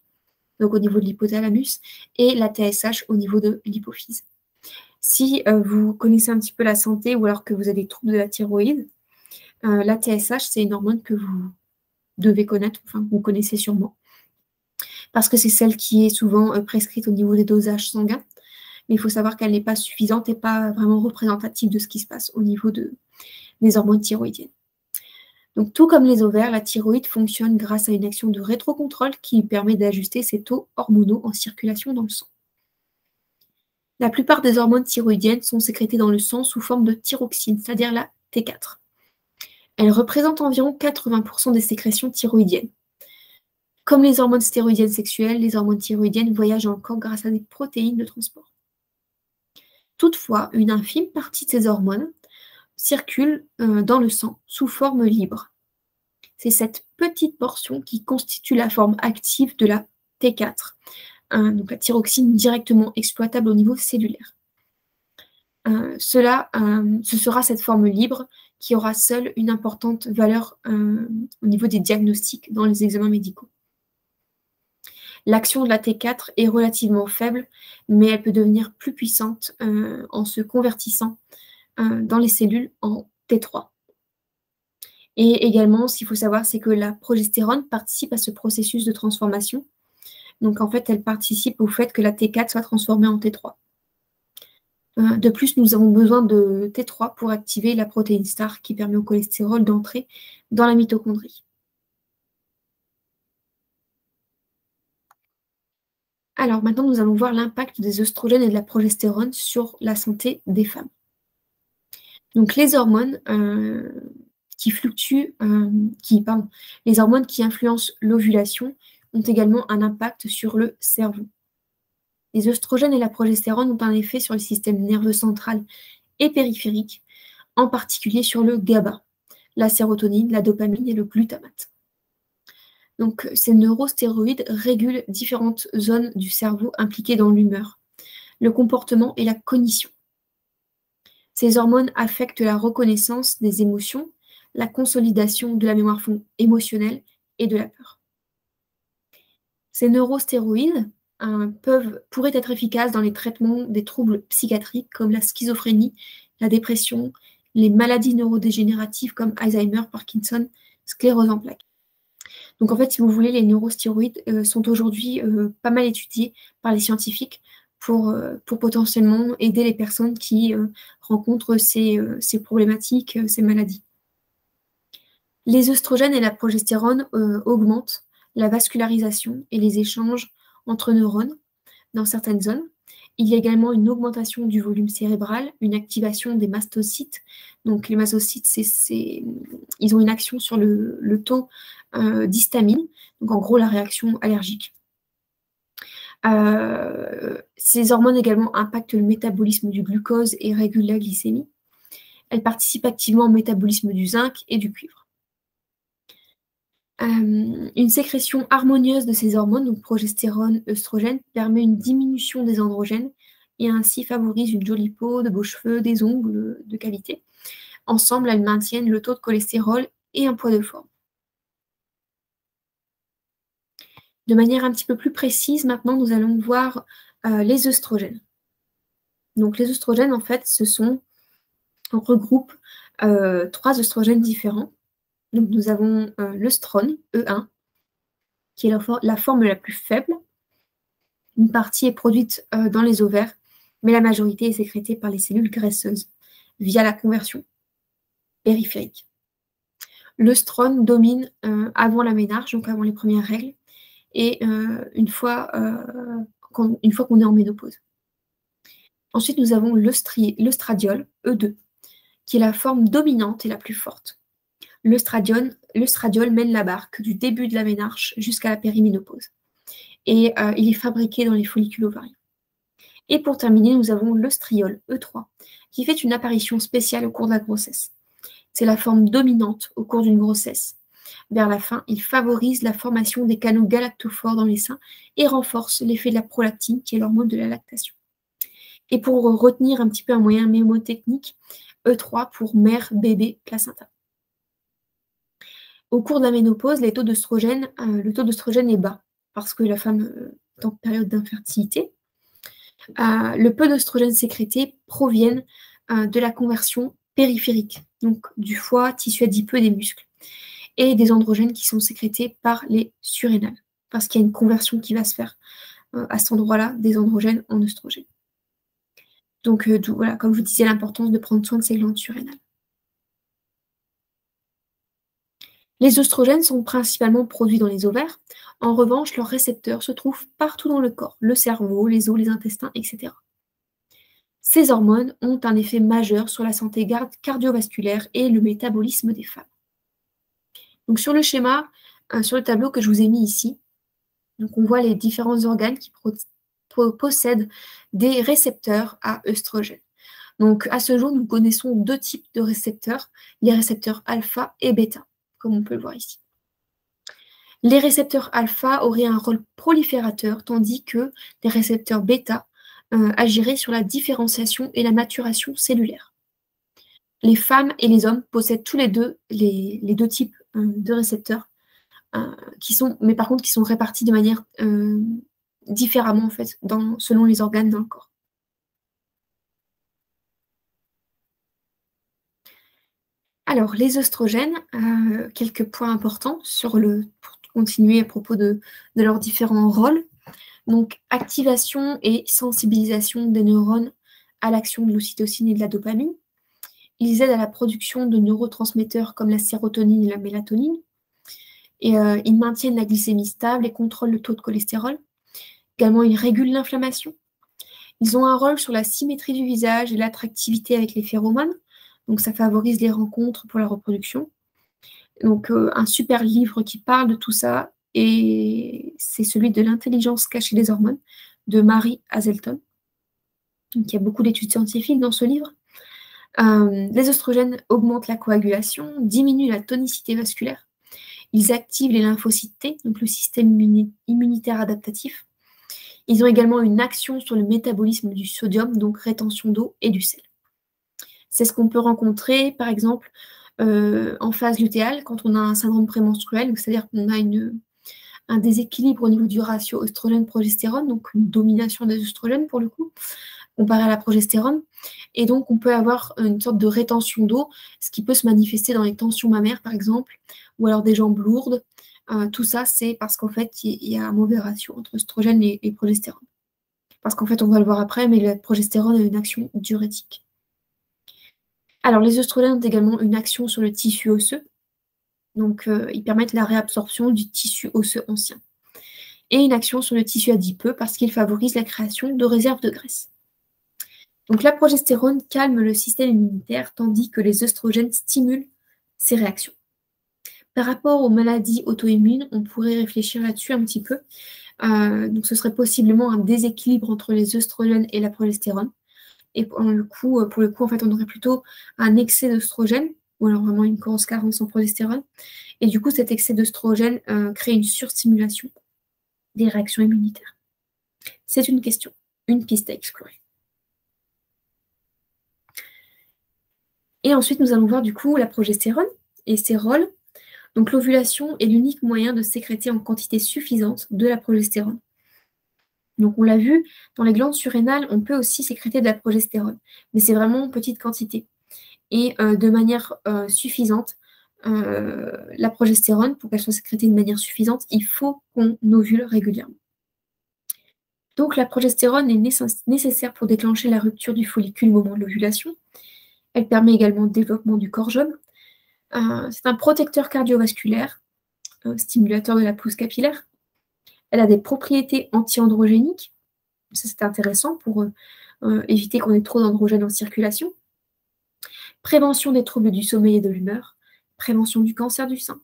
donc au niveau de l'hypothalamus, et la TSH au niveau de l'hypophyse. Si vous connaissez un petit peu la santé ou alors que vous avez des troubles de la thyroïde, la TSH, c'est une hormone que vous devez connaître, enfin vous connaissez sûrement, parce que c'est celle qui est souvent prescrite au niveau des dosages sanguins, mais il faut savoir qu'elle n'est pas suffisante et pas vraiment représentative de ce qui se passe au niveau des hormones thyroïdiennes. Donc tout comme les ovaires, la thyroïde fonctionne grâce à une action de rétrocontrôle qui permet d'ajuster ses taux hormonaux en circulation dans le sang. La plupart des hormones thyroïdiennes sont sécrétées dans le sang sous forme de thyroxine, c'est-à-dire la T4. Elle représente environ 80% des sécrétions thyroïdiennes. Comme les hormones stéroïdiennes sexuelles, les hormones thyroïdiennes voyagent dans le corps grâce à des protéines de transport. Toutefois, une infime partie de ces hormones circule dans le sang sous forme libre. C'est cette petite portion qui constitue la forme active de la T4, donc la thyroxine directement exploitable au niveau cellulaire. Ce sera cette forme libre qui aura seule une importante valeur au niveau des diagnostics dans les examens médicaux. L'action de la T4 est relativement faible, mais elle peut devenir plus puissante en se convertissant dans les cellules en T3. Et également, ce qu'il faut savoir, c'est que la progestérone participe à ce processus de transformation. Donc, en fait, elle participe au fait que la T4 soit transformée en T3. De plus, nous avons besoin de T3 pour activer la protéine STAR qui permet au cholestérol d'entrer dans la mitochondrie. Alors, maintenant, nous allons voir l'impact des œstrogènes et de la progestérone sur la santé des femmes. Donc, les hormones qui fluctuent, les hormones qui influencent l'ovulation ont également un impact sur le cerveau. Les œstrogènes et la progestérone ont un effet sur le système nerveux central et périphérique, en particulier sur le GABA, la sérotonine, la dopamine et le glutamate. Donc, ces neurostéroïdes régulent différentes zones du cerveau impliquées dans l'humeur, le comportement et la cognition. Ces hormones affectent la reconnaissance des émotions, la consolidation de la mémoire émotionnelle et de la peur. Ces neurostéroïdes pourraient être efficaces dans les traitements des troubles psychiatriques comme la schizophrénie, la dépression, les maladies neurodégénératives comme Alzheimer, Parkinson, sclérose en plaques. Donc en fait, si vous voulez, les neurostéroïdes sont aujourd'hui pas mal étudiés par les scientifiques pour potentiellement aider les personnes qui rencontrent ces problématiques, ces maladies. Les œstrogènes et la progestérone augmentent la vascularisation et les échanges entre neurones dans certaines zones. Il y a également une augmentation du volume cérébral, une activation des mastocytes. Donc les mastocytes, ils ont une action sur le taux d'histamine, donc en gros la réaction allergique. Ces hormones également impactent le métabolisme du glucose et régulent la glycémie. Elles participent activement au métabolisme du zinc et du cuivre. Une sécrétion harmonieuse de ces hormones, donc progestérone, œstrogène, permet une diminution des androgènes et ainsi favorise une jolie peau, de beaux cheveux, des ongles de qualité. Ensemble, elles maintiennent le taux de cholestérol et un poids de forme. De manière un petit peu plus précise, maintenant, nous allons voir les œstrogènes. Donc, les œstrogènes, en fait, on regroupe 3 œstrogènes différents. Donc, nous avons l'œstrone, E1, qui est la forme la plus faible. Une partie est produite dans les ovaires, mais la majorité est sécrétée par les cellules graisseuses via la conversion périphérique. L'œstrone domine avant la ménarche, donc avant les premières règles, et une fois qu'on est en ménopause. Ensuite, nous avons l'œstradiol, E2, qui est la forme dominante et la plus forte. L'œstradiol mène la barque du début de la ménarche jusqu'à la périménopause. Et il est fabriqué dans les follicules ovariens. Et pour terminer, nous avons l'œstriol, E3, qui fait une apparition spéciale au cours de la grossesse. C'est la forme dominante au cours d'une grossesse. Vers la fin, il favorise la formation des canaux galactophores dans les seins et renforce l'effet de la prolactine, qui est l'hormone de la lactation. Et pour retenir un petit peu un moyen mémotechnique, E3 pour mère, bébé, placenta. Au cours de la ménopause, le taux d'œstrogène est bas parce que la femme est en période d'infertilité. Le peu d'œstrogène sécrété proviennent de la conversion périphérique, donc du foie, tissu adipeux des muscles, et des androgènes qui sont sécrétés par les surrénales, parce qu'il y a une conversion qui va se faire à cet endroit-là des androgènes en œstrogènes. Donc voilà, comme je vous disais, l'importance de prendre soin de ces glandes surrénales. Les œstrogènes sont principalement produits dans les ovaires. En revanche, leurs récepteurs se trouvent partout dans le corps, le cerveau, les os, les intestins, etc. Ces hormones ont un effet majeur sur la santé cardiovasculaire et le métabolisme des femmes. Donc sur le schéma, sur le tableau que je vous ai mis ici, donc on voit les différents organes qui possèdent des récepteurs à œstrogènes. Donc à ce jour, nous connaissons 2 types de récepteurs, les récepteurs alpha et bêta, comme on peut le voir ici. Les récepteurs alpha auraient un rôle proliférateur, tandis que les récepteurs bêta agiraient sur la différenciation et la maturation cellulaire. les femmes et les hommes possèdent tous les deux les deux types de récepteurs, mais par contre qui sont répartis de manière différemment en fait, selon les organes dans le corps. Alors, les oestrogènes, quelques points importants pour continuer à propos de leurs différents rôles. Donc, activation et sensibilisation des neurones à l'action de l'ocytocine et de la dopamine. Ils aident à la production de neurotransmetteurs comme la sérotonine et la mélatonine. Et ils maintiennent la glycémie stable et contrôlent le taux de cholestérol. Également, ils régulent l'inflammation. Ils ont un rôle sur la symétrie du visage et l'attractivité avec les phéromones. Donc, ça favorise les rencontres pour la reproduction. Donc, un super livre qui parle de tout ça, et c'est celui de l'intelligence cachée des hormones de Mary Hazelton. Donc, il y a beaucoup d'études scientifiques dans ce livre. Les oestrogènes augmentent la coagulation, diminuent la tonicité vasculaire. Ils activent les lymphocytes T, donc le système immunitaire adaptatif. Ils ont également une action sur le métabolisme du sodium, donc rétention d'eau et du sel. C'est ce qu'on peut rencontrer, par exemple, en phase lutéale, quand on a un syndrome prémenstruel, c'est-à-dire qu'on a un déséquilibre au niveau du ratio oestrogène-progestérone, donc une domination des oestrogènes pour le coup, comparé à la progestérone. Et donc, on peut avoir une sorte de rétention d'eau, ce qui peut se manifester dans les tensions mammaires, par exemple, ou alors des jambes lourdes. Tout ça, c'est parce qu'en fait, il y a un mauvais ratio entre oestrogène et progestérone. Parce qu'en fait, on va le voir après, mais la progestérone a une action diurétique. Alors, les oestrogènes ont également une action sur le tissu osseux. Donc, ils permettent la réabsorption du tissu osseux ancien. Et une action sur le tissu adipeux parce qu'ils favorisent la création de réserves de graisse. Donc, la progestérone calme le système immunitaire, tandis que les oestrogènes stimulent ces réactions. Par rapport aux maladies auto-immunes, on pourrait réfléchir là-dessus un petit peu. Donc, ce serait possiblement un déséquilibre entre les oestrogènes et la progestérone. Et pour le coup, en fait, on aurait plutôt un excès d'oestrogène, ou alors vraiment une grosse carence en progestérone. Et du coup, cet excès d'oestrogène crée une surstimulation des réactions immunitaires. C'est une question, une piste à explorer. Et ensuite, nous allons voir du coup la progestérone et ses rôles. Donc, l'ovulation est l'unique moyen de sécréter en quantité suffisante de la progestérone. Donc, on l'a vu, dans les glandes surrénales, on peut aussi sécréter de la progestérone, mais c'est vraiment en petite quantité. Et de manière suffisante, la progestérone, pour qu'elle soit sécrétée de manière suffisante, il faut qu'on ovule régulièrement. Donc, la progestérone est nécessaire pour déclencher la rupture du follicule au moment de l'ovulation. Elle permet également le développement du corps jeune. C'est un protecteur cardiovasculaire, stimulateur de la pousse capillaire. Elle a des propriétés anti-androgéniques. Ça, c'est intéressant pour éviter qu'on ait trop d'androgènes en circulation. Prévention des troubles du sommeil et de l'humeur. Prévention du cancer du sein.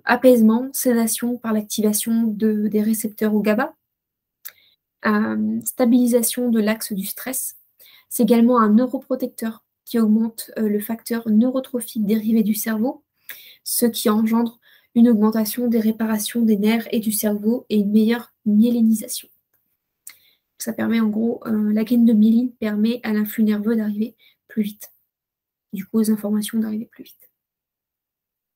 Apaisement, sédation par l'activation des récepteurs au GABA. Stabilisation de l'axe du stress. C'est également un neuroprotecteur qui augmente le facteur neurotrophique dérivé du cerveau, ce qui engendre une augmentation des réparations des nerfs et du cerveau et une meilleure myélinisation. Ça permet en gros, la gaine de myéline permet à l'influx nerveux d'arriver plus vite, du coup aux informations d'arriver plus vite.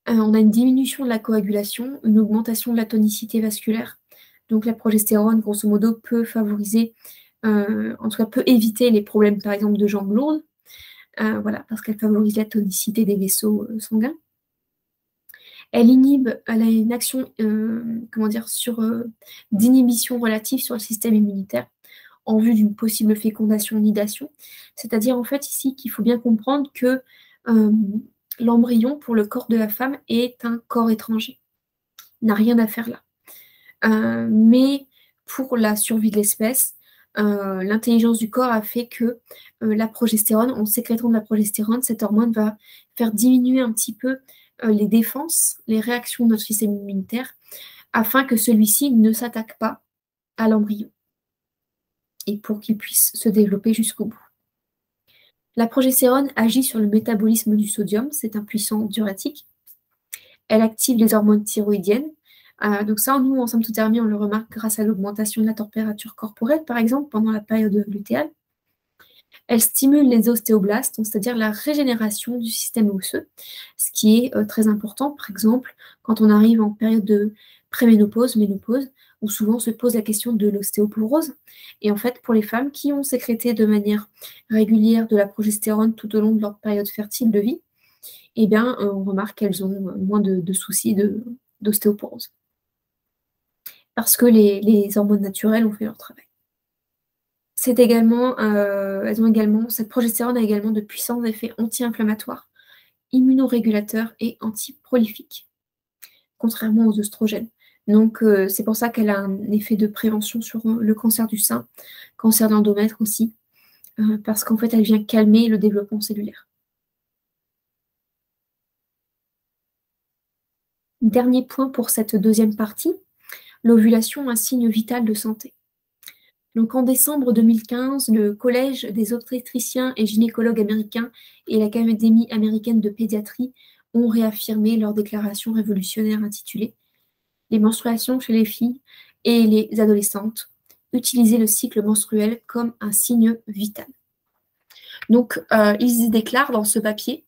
On a une diminution de la coagulation, une augmentation de la tonicité vasculaire. Donc la progestérone, grosso modo, peut favoriser, en tout cas peut éviter les problèmes par exemple de jambes lourdes, voilà, parce qu'elle favorise la tonicité des vaisseaux sanguins. Elle a une action d'inhibition relative sur le système immunitaire en vue d'une possible fécondation-nidation. C'est-à-dire en fait ici qu'il faut bien comprendre que l'embryon pour le corps de la femme est un corps étranger. Il n'a rien à faire là. Mais pour la survie de l'espèce, l'intelligence du corps a fait que la progestérone, en sécrétant de la progestérone, cette hormone va faire diminuer un petit peu les défenses, les réactions de notre système immunitaire, afin que celui-ci ne s'attaque pas à l'embryon et pour qu'il puisse se développer jusqu'au bout. La progestérone agit sur le métabolisme du sodium, c'est un puissant diurétique. Elle active les hormones thyroïdiennes. Donc ça, nous, en symptothermie, on le remarque grâce à l'augmentation de la température corporelle, par exemple, pendant la période lutéale. Elle stimule les ostéoblastes, donc c'est-à-dire la régénération du système osseux, ce qui est très important, par exemple, quand on arrive en période de préménopause, ménopause, où souvent se pose la question de l'ostéoporose. Et en fait, pour les femmes qui ont sécrété de manière régulière de la progestérone tout au long de leur période fertile de vie, eh bien, on remarque qu'elles ont moins de soucis d'ostéoporose. Parce que les hormones naturelles ont fait leur travail. C'est également, cette progestérone a également de puissants effets anti-inflammatoires, immunorégulateurs et antiprolifiques, contrairement aux oestrogènes. Donc, c'est pour ça qu'elle a un effet de prévention sur le cancer du sein, cancer de l'endomètre aussi, parce qu'en fait, elle vient calmer le développement cellulaire. Dernier point pour cette deuxième partie, l'ovulation, un signe vital de santé. Donc en décembre 2015, le Collège des obstétriciens et gynécologues américains et l'Académie américaine de pédiatrie ont réaffirmé leur déclaration révolutionnaire intitulée Les menstruations chez les filles et les adolescentes, utiliser le cycle menstruel comme un signe vital. Donc ils y déclarent dans ce papier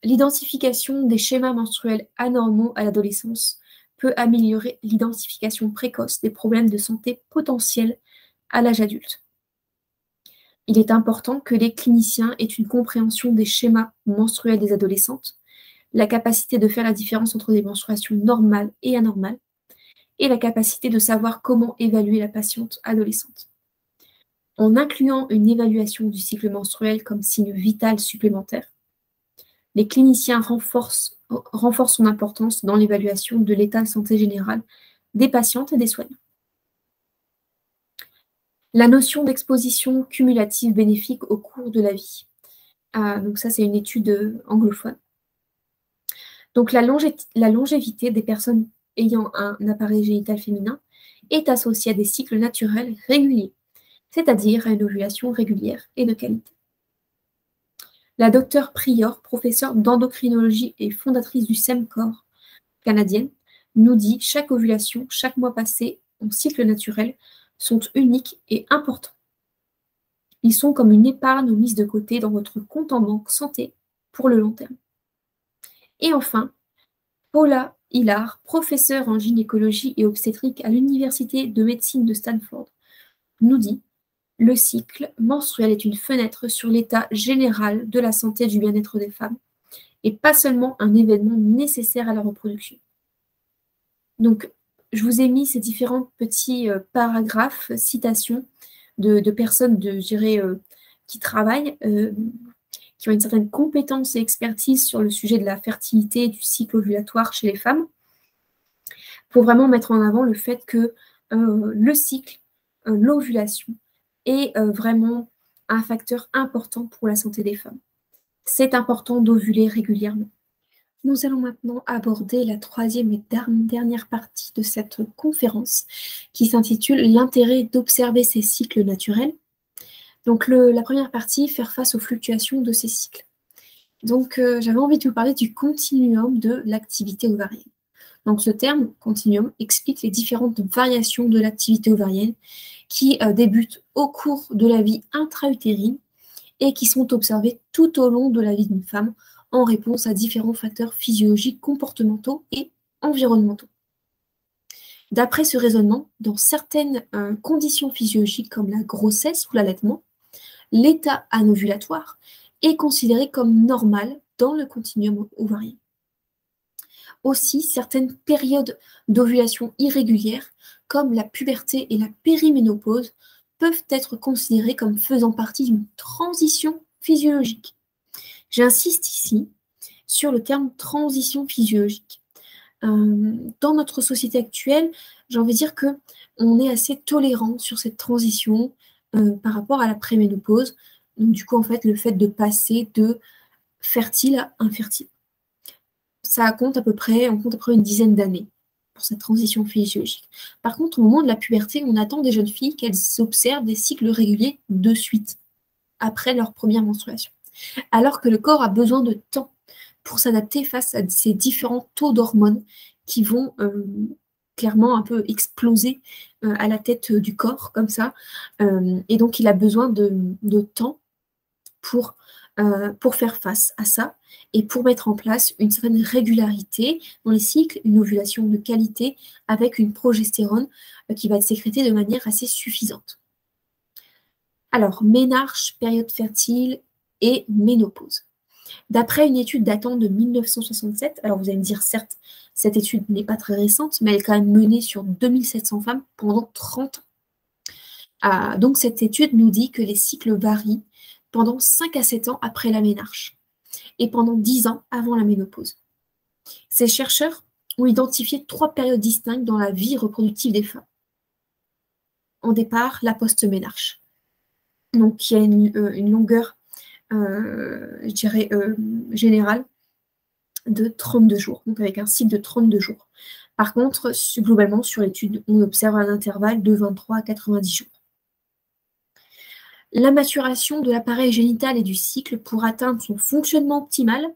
l'identification des schémas menstruels anormaux à l'adolescence peut améliorer l'identification précoce des problèmes de santé potentiels à l'âge adulte. Il est important que les cliniciens aient une compréhension des schémas menstruels des adolescentes, la capacité de faire la différence entre des menstruations normales et anormales, et la capacité de savoir comment évaluer la patiente adolescente. En incluant une évaluation du cycle menstruel comme signe vital supplémentaire, les cliniciens renforcent son importance dans l'évaluation de l'état de santé général des patientes et des soignants. La notion d'exposition cumulative bénéfique au cours de la vie. Donc ça, c'est une étude anglophone. Donc la longévité des personnes ayant un appareil génital féminin est associée à des cycles naturels réguliers, c'est-à-dire à une ovulation régulière et de qualité. La docteure Prior, professeure d'endocrinologie et fondatrice du SEMCOR canadienne, nous dit chaque ovulation, chaque mois passé en cycle naturel sont uniques et importants. Ils sont comme une épargne mise de côté dans votre compte en banque santé pour le long terme. Et enfin, Paula Hillard, professeure en gynécologie et obstétrique à l'Université de médecine de Stanford, nous dit « Le cycle menstruel est une fenêtre sur l'état général de la santé et du bien-être des femmes, et pas seulement un événement nécessaire à la reproduction. » Donc, je vous ai mis ces différents petits paragraphes, citations de personnes, qui travaillent, qui ont une certaine compétence et expertise sur le sujet de la fertilité et du cycle ovulatoire chez les femmes, pour vraiment mettre en avant le fait que le cycle, l'ovulation, est vraiment un facteur important pour la santé des femmes. C'est important d'ovuler régulièrement. Nous allons maintenant aborder la troisième et dernière partie de cette conférence qui s'intitule « L'intérêt d'observer ces cycles naturels ». Donc la première partie, faire face aux fluctuations de ces cycles. Donc j'avais envie de vous parler du continuum de l'activité ovarienne. Donc ce terme, continuum, explique les différentes variations de l'activité ovarienne qui débutent au cours de la vie intra-utérine et qui sont observées tout au long de la vie d'une femme en réponse à différents facteurs physiologiques, comportementaux et environnementaux. D'après ce raisonnement, dans certaines conditions physiologiques comme la grossesse ou l'allaitement, l'état anovulatoire est considéré comme normal dans le continuum ovarien. Aussi, certaines périodes d'ovulation irrégulières, comme la puberté et la périménopause, peuvent être considérées comme faisant partie d'une transition physiologique. J'insiste ici sur le terme transition physiologique. Dans notre société actuelle, j'ai envie de dire qu'on est assez tolérant sur cette transition par rapport à la préménopause. Donc, du coup, en fait, le fait de passer de fertile à infertile. On compte à peu près une dizaine d'années pour cette transition physiologique. Par contre, au moment de la puberté, on attend des jeunes filles qu'elles observent des cycles réguliers de suite, après leur première menstruation. Alors que le corps a besoin de temps pour s'adapter face à ces différents taux d'hormones qui vont clairement un peu exploser à la tête du corps, comme ça. Et donc, il a besoin de temps pour faire face à ça et pour mettre en place une certaine régularité dans les cycles, une ovulation de qualité avec une progestérone qui va être sécrétée de manière assez suffisante. Alors, ménarche, période fertile et ménopause. D'après une étude datant de 1967, alors vous allez me dire, certes, cette étude n'est pas très récente, mais elle est quand même menée sur 2700 femmes pendant 30 ans. Donc cette étude nous dit que les cycles varient pendant 5 à 7 ans après la ménarche et pendant 10 ans avant la ménopause. Ces chercheurs ont identifié 3 périodes distinctes dans la vie reproductive des femmes. En départ, la post-ménarche. Donc il y a une longueur, je dirais, générale de 32 jours, donc avec un cycle de 32 jours. Par contre, globalement, sur l'étude, on observe un intervalle de 23 à 90 jours. La maturation de l'appareil génital et du cycle pour atteindre son fonctionnement optimal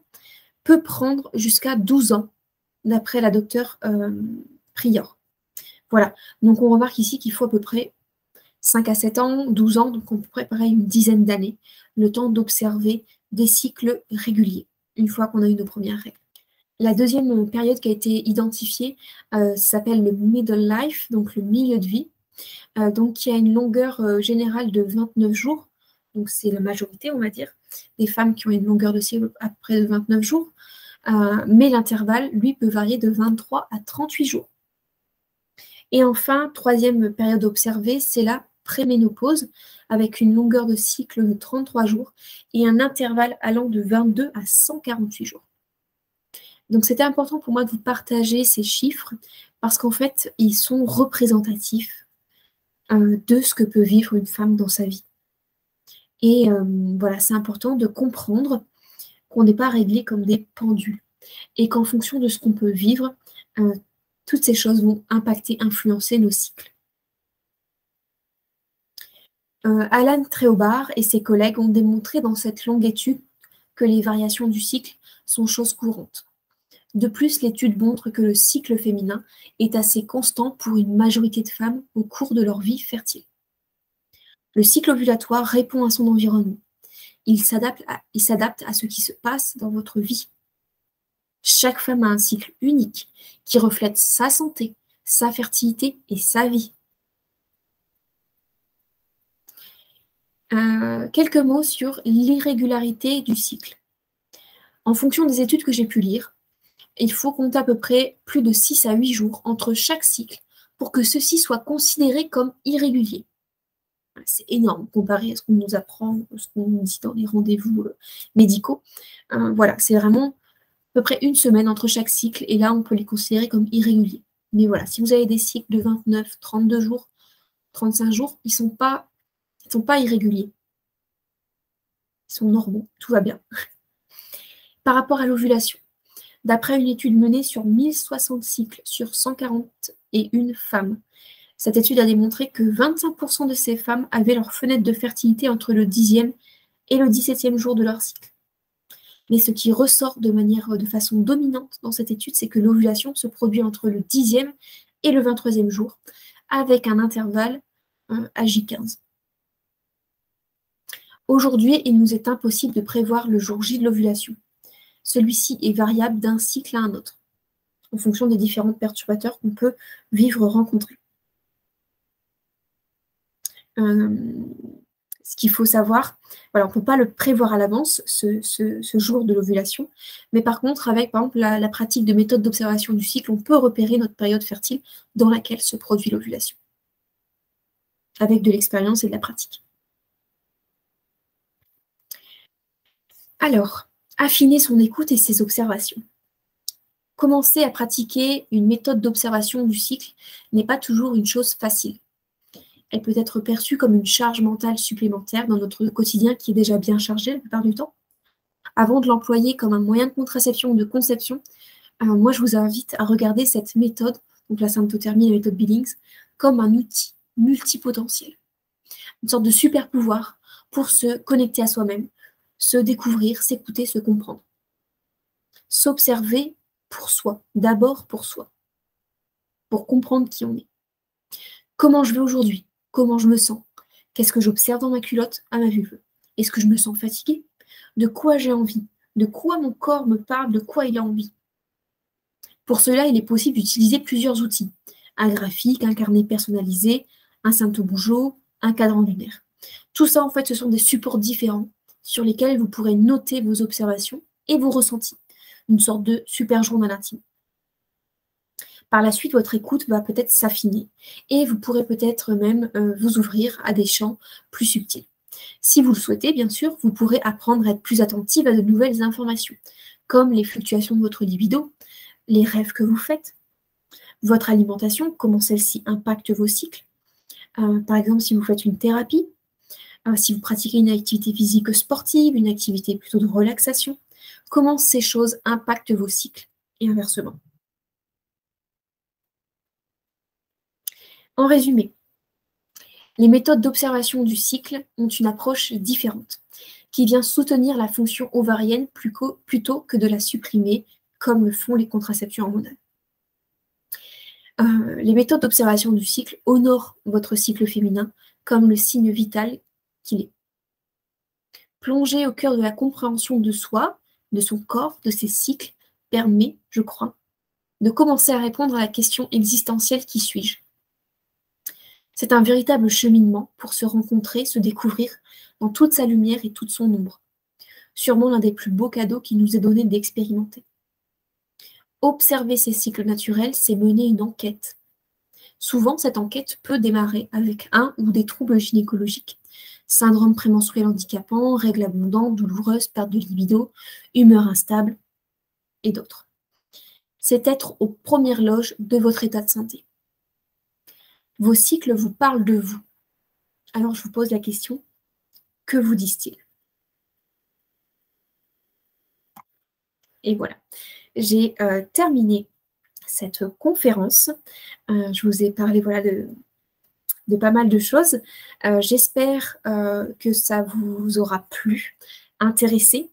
peut prendre jusqu'à 12 ans, d'après la docteure Prior. Voilà, donc on remarque ici qu'il faut à peu près 5 à 7 ans, 12 ans, donc on peut préparer une dizaine d'années, le temps d'observer des cycles réguliers, une fois qu'on a eu nos premières règles. La deuxième période qui a été identifiée s'appelle le middle life, donc le milieu de vie, donc qui a une longueur générale de 29 jours, donc c'est la majorité, on va dire, des femmes qui ont une longueur de cycle à près de 29 jours, mais l'intervalle, lui, peut varier de 23 à 38 jours. Et enfin, troisième période observée, c'est la préménopause, avec une longueur de cycle de 33 jours et un intervalle allant de 22 à 148 jours. Donc c'était important pour moi de vous partager ces chiffres parce qu'en fait, ils sont représentatifs de ce que peut vivre une femme dans sa vie. Et voilà, c'est important de comprendre qu'on n'est pas réglé comme des pendules et qu'en fonction de ce qu'on peut vivre, toutes ces choses vont impacter, influencer nos cycles. Alan Treobar et ses collègues ont démontré dans cette longue étude que les variations du cycle sont chose courante. De plus, l'étude montre que le cycle féminin est assez constant pour une majorité de femmes au cours de leur vie fertile. Le cycle ovulatoire répond à son environnement. Il s'adapte à ce qui se passe dans votre vie. Chaque femme a un cycle unique qui reflète sa santé, sa fertilité et sa vie. Quelques mots sur l'irrégularité du cycle. En fonction des études que j'ai pu lire, il faut compter à peu près plus de 6 à 8 jours entre chaque cycle pour que ceux-ci soient considérés comme irréguliers. C'est énorme comparé à ce qu'on nous apprend, ce qu'on nous dit dans les rendez-vous médicaux. Voilà, c'est vraiment à peu près une semaine entre chaque cycle et là, on peut les considérer comme irréguliers. Mais voilà, si vous avez des cycles de 29, 32 jours, 35 jours, ils ne sont pas irréguliers. Ils sont normaux, tout va bien. Par rapport à l'ovulation, d'après une étude menée sur 1060 cycles sur 141 femmes, cette étude a démontré que 25% de ces femmes avaient leur fenêtre de fertilité entre le 10e et le 17e jour de leur cycle. Mais ce qui ressort de façon dominante dans cette étude, c'est que l'ovulation se produit entre le 10e et le 23e jour, avec un intervalle à J15. Aujourd'hui, il nous est impossible de prévoir le jour J de l'ovulation. Celui-ci est variable d'un cycle à un autre, en fonction des différents perturbateurs qu'on peut vivre, rencontrer. Ce qu'il faut savoir, voilà, on ne peut pas le prévoir à l'avance, ce jour de l'ovulation, mais par contre, avec par exemple la pratique de méthodes d'observation du cycle, on peut repérer notre période fertile dans laquelle se produit l'ovulation, avec de l'expérience et de la pratique. Alors, affiner son écoute et ses observations. Commencer à pratiquer une méthode d'observation du cycle n'est pas toujours une chose facile. Elle peut être perçue comme une charge mentale supplémentaire dans notre quotidien qui est déjà bien chargé la plupart du temps. Avant de l'employer comme un moyen de contraception ou de conception, moi je vous invite à regarder cette méthode, donc la symptothermie, la méthode Billings, comme un outil multipotentiel. Une sorte de super pouvoir pour se connecter à soi-même, se découvrir, s'écouter, se comprendre. S'observer pour soi, d'abord pour soi, pour comprendre qui on est. Comment je vais aujourd'hui? Comment je me sens? Qu'est-ce que j'observe dans ma culotte, à ma vulve? Est-ce que je me sens fatiguée? De quoi j'ai envie? De quoi mon corps me parle? De quoi il a envie? Pour cela, il est possible d'utiliser plusieurs outils. Un graphique, un carnet personnalisé, un symptôme-bougeot, un cadran lunaire. Tout ça, en fait, ce sont des supports différents sur lesquels vous pourrez noter vos observations et vos ressentis. Une sorte de super journal intime. Par la suite, votre écoute va peut-être s'affiner et vous pourrez peut-être même vous ouvrir à des champs plus subtils. Si vous le souhaitez, bien sûr, vous pourrez apprendre à être plus attentive à de nouvelles informations, comme les fluctuations de votre libido, les rêves que vous faites, votre alimentation, comment celle-ci impacte vos cycles. Par exemple, si vous faites une thérapie, si vous pratiquez une activité physique sportive, une activité plutôt de relaxation, comment ces choses impactent vos cycles et inversement. En résumé, les méthodes d'observation du cycle ont une approche différente, qui vient soutenir la fonction ovarienne plutôt que de la supprimer, comme le font les contraceptions hormonales. Les méthodes d'observation du cycle honorent votre cycle féminin comme le signe vital qu'il est. Plonger au cœur de la compréhension de soi, de son corps, de ses cycles, permet, je crois, de commencer à répondre à la question existentielle: qui suis-je? C'est un véritable cheminement pour se rencontrer, se découvrir dans toute sa lumière et toute son ombre. Sûrement l'un des plus beaux cadeaux qui nous est donné d'expérimenter. Observer ces cycles naturels, c'est mener une enquête. Souvent, cette enquête peut démarrer avec un ou des troubles gynécologiques, syndrome prémenstruel handicapant, règles abondantes, douloureuses, perte de libido, humeur instable et d'autres. C'est être aux premières loges de votre état de santé. Vos cycles vous parlent de vous. Alors je vous pose la question, que vous disent-ils? Et voilà, j'ai terminé cette conférence. Je vous ai parlé voilà, de pas mal de choses. J'espère que ça vous aura plu, intéressé,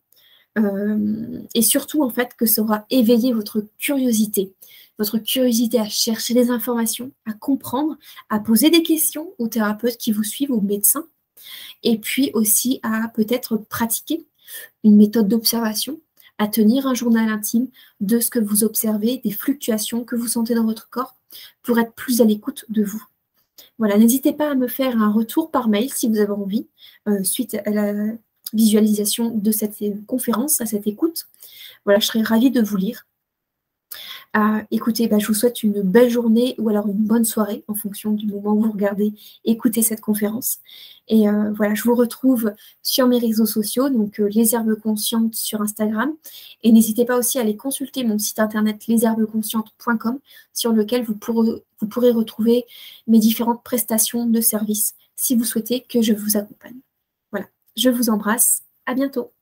et surtout en fait que ça aura éveillé votre curiosité à chercher des informations, à comprendre, à poser des questions aux thérapeutes qui vous suivent, aux médecins, et puis aussi à peut-être pratiquer une méthode d'observation, à tenir un journal intime de ce que vous observez, des fluctuations que vous sentez dans votre corps, pour être plus à l'écoute de vous. Voilà, n'hésitez pas à me faire un retour par mail si vous avez envie, suite à la visualisation de cette conférence, à cette écoute. Voilà, je serais ravie de vous lire. Écoutez, je vous souhaite une belle journée ou alors une bonne soirée en fonction du moment où vous regardez, écoutez cette conférence. Et voilà, je vous retrouve sur mes réseaux sociaux, donc Les Herbes Conscientes sur Instagram. Et n'hésitez pas aussi à aller consulter mon site internet lesherbesconscientes.com sur lequel vous pourrez retrouver mes différentes prestations de services si vous souhaitez que je vous accompagne. Voilà, je vous embrasse, à bientôt.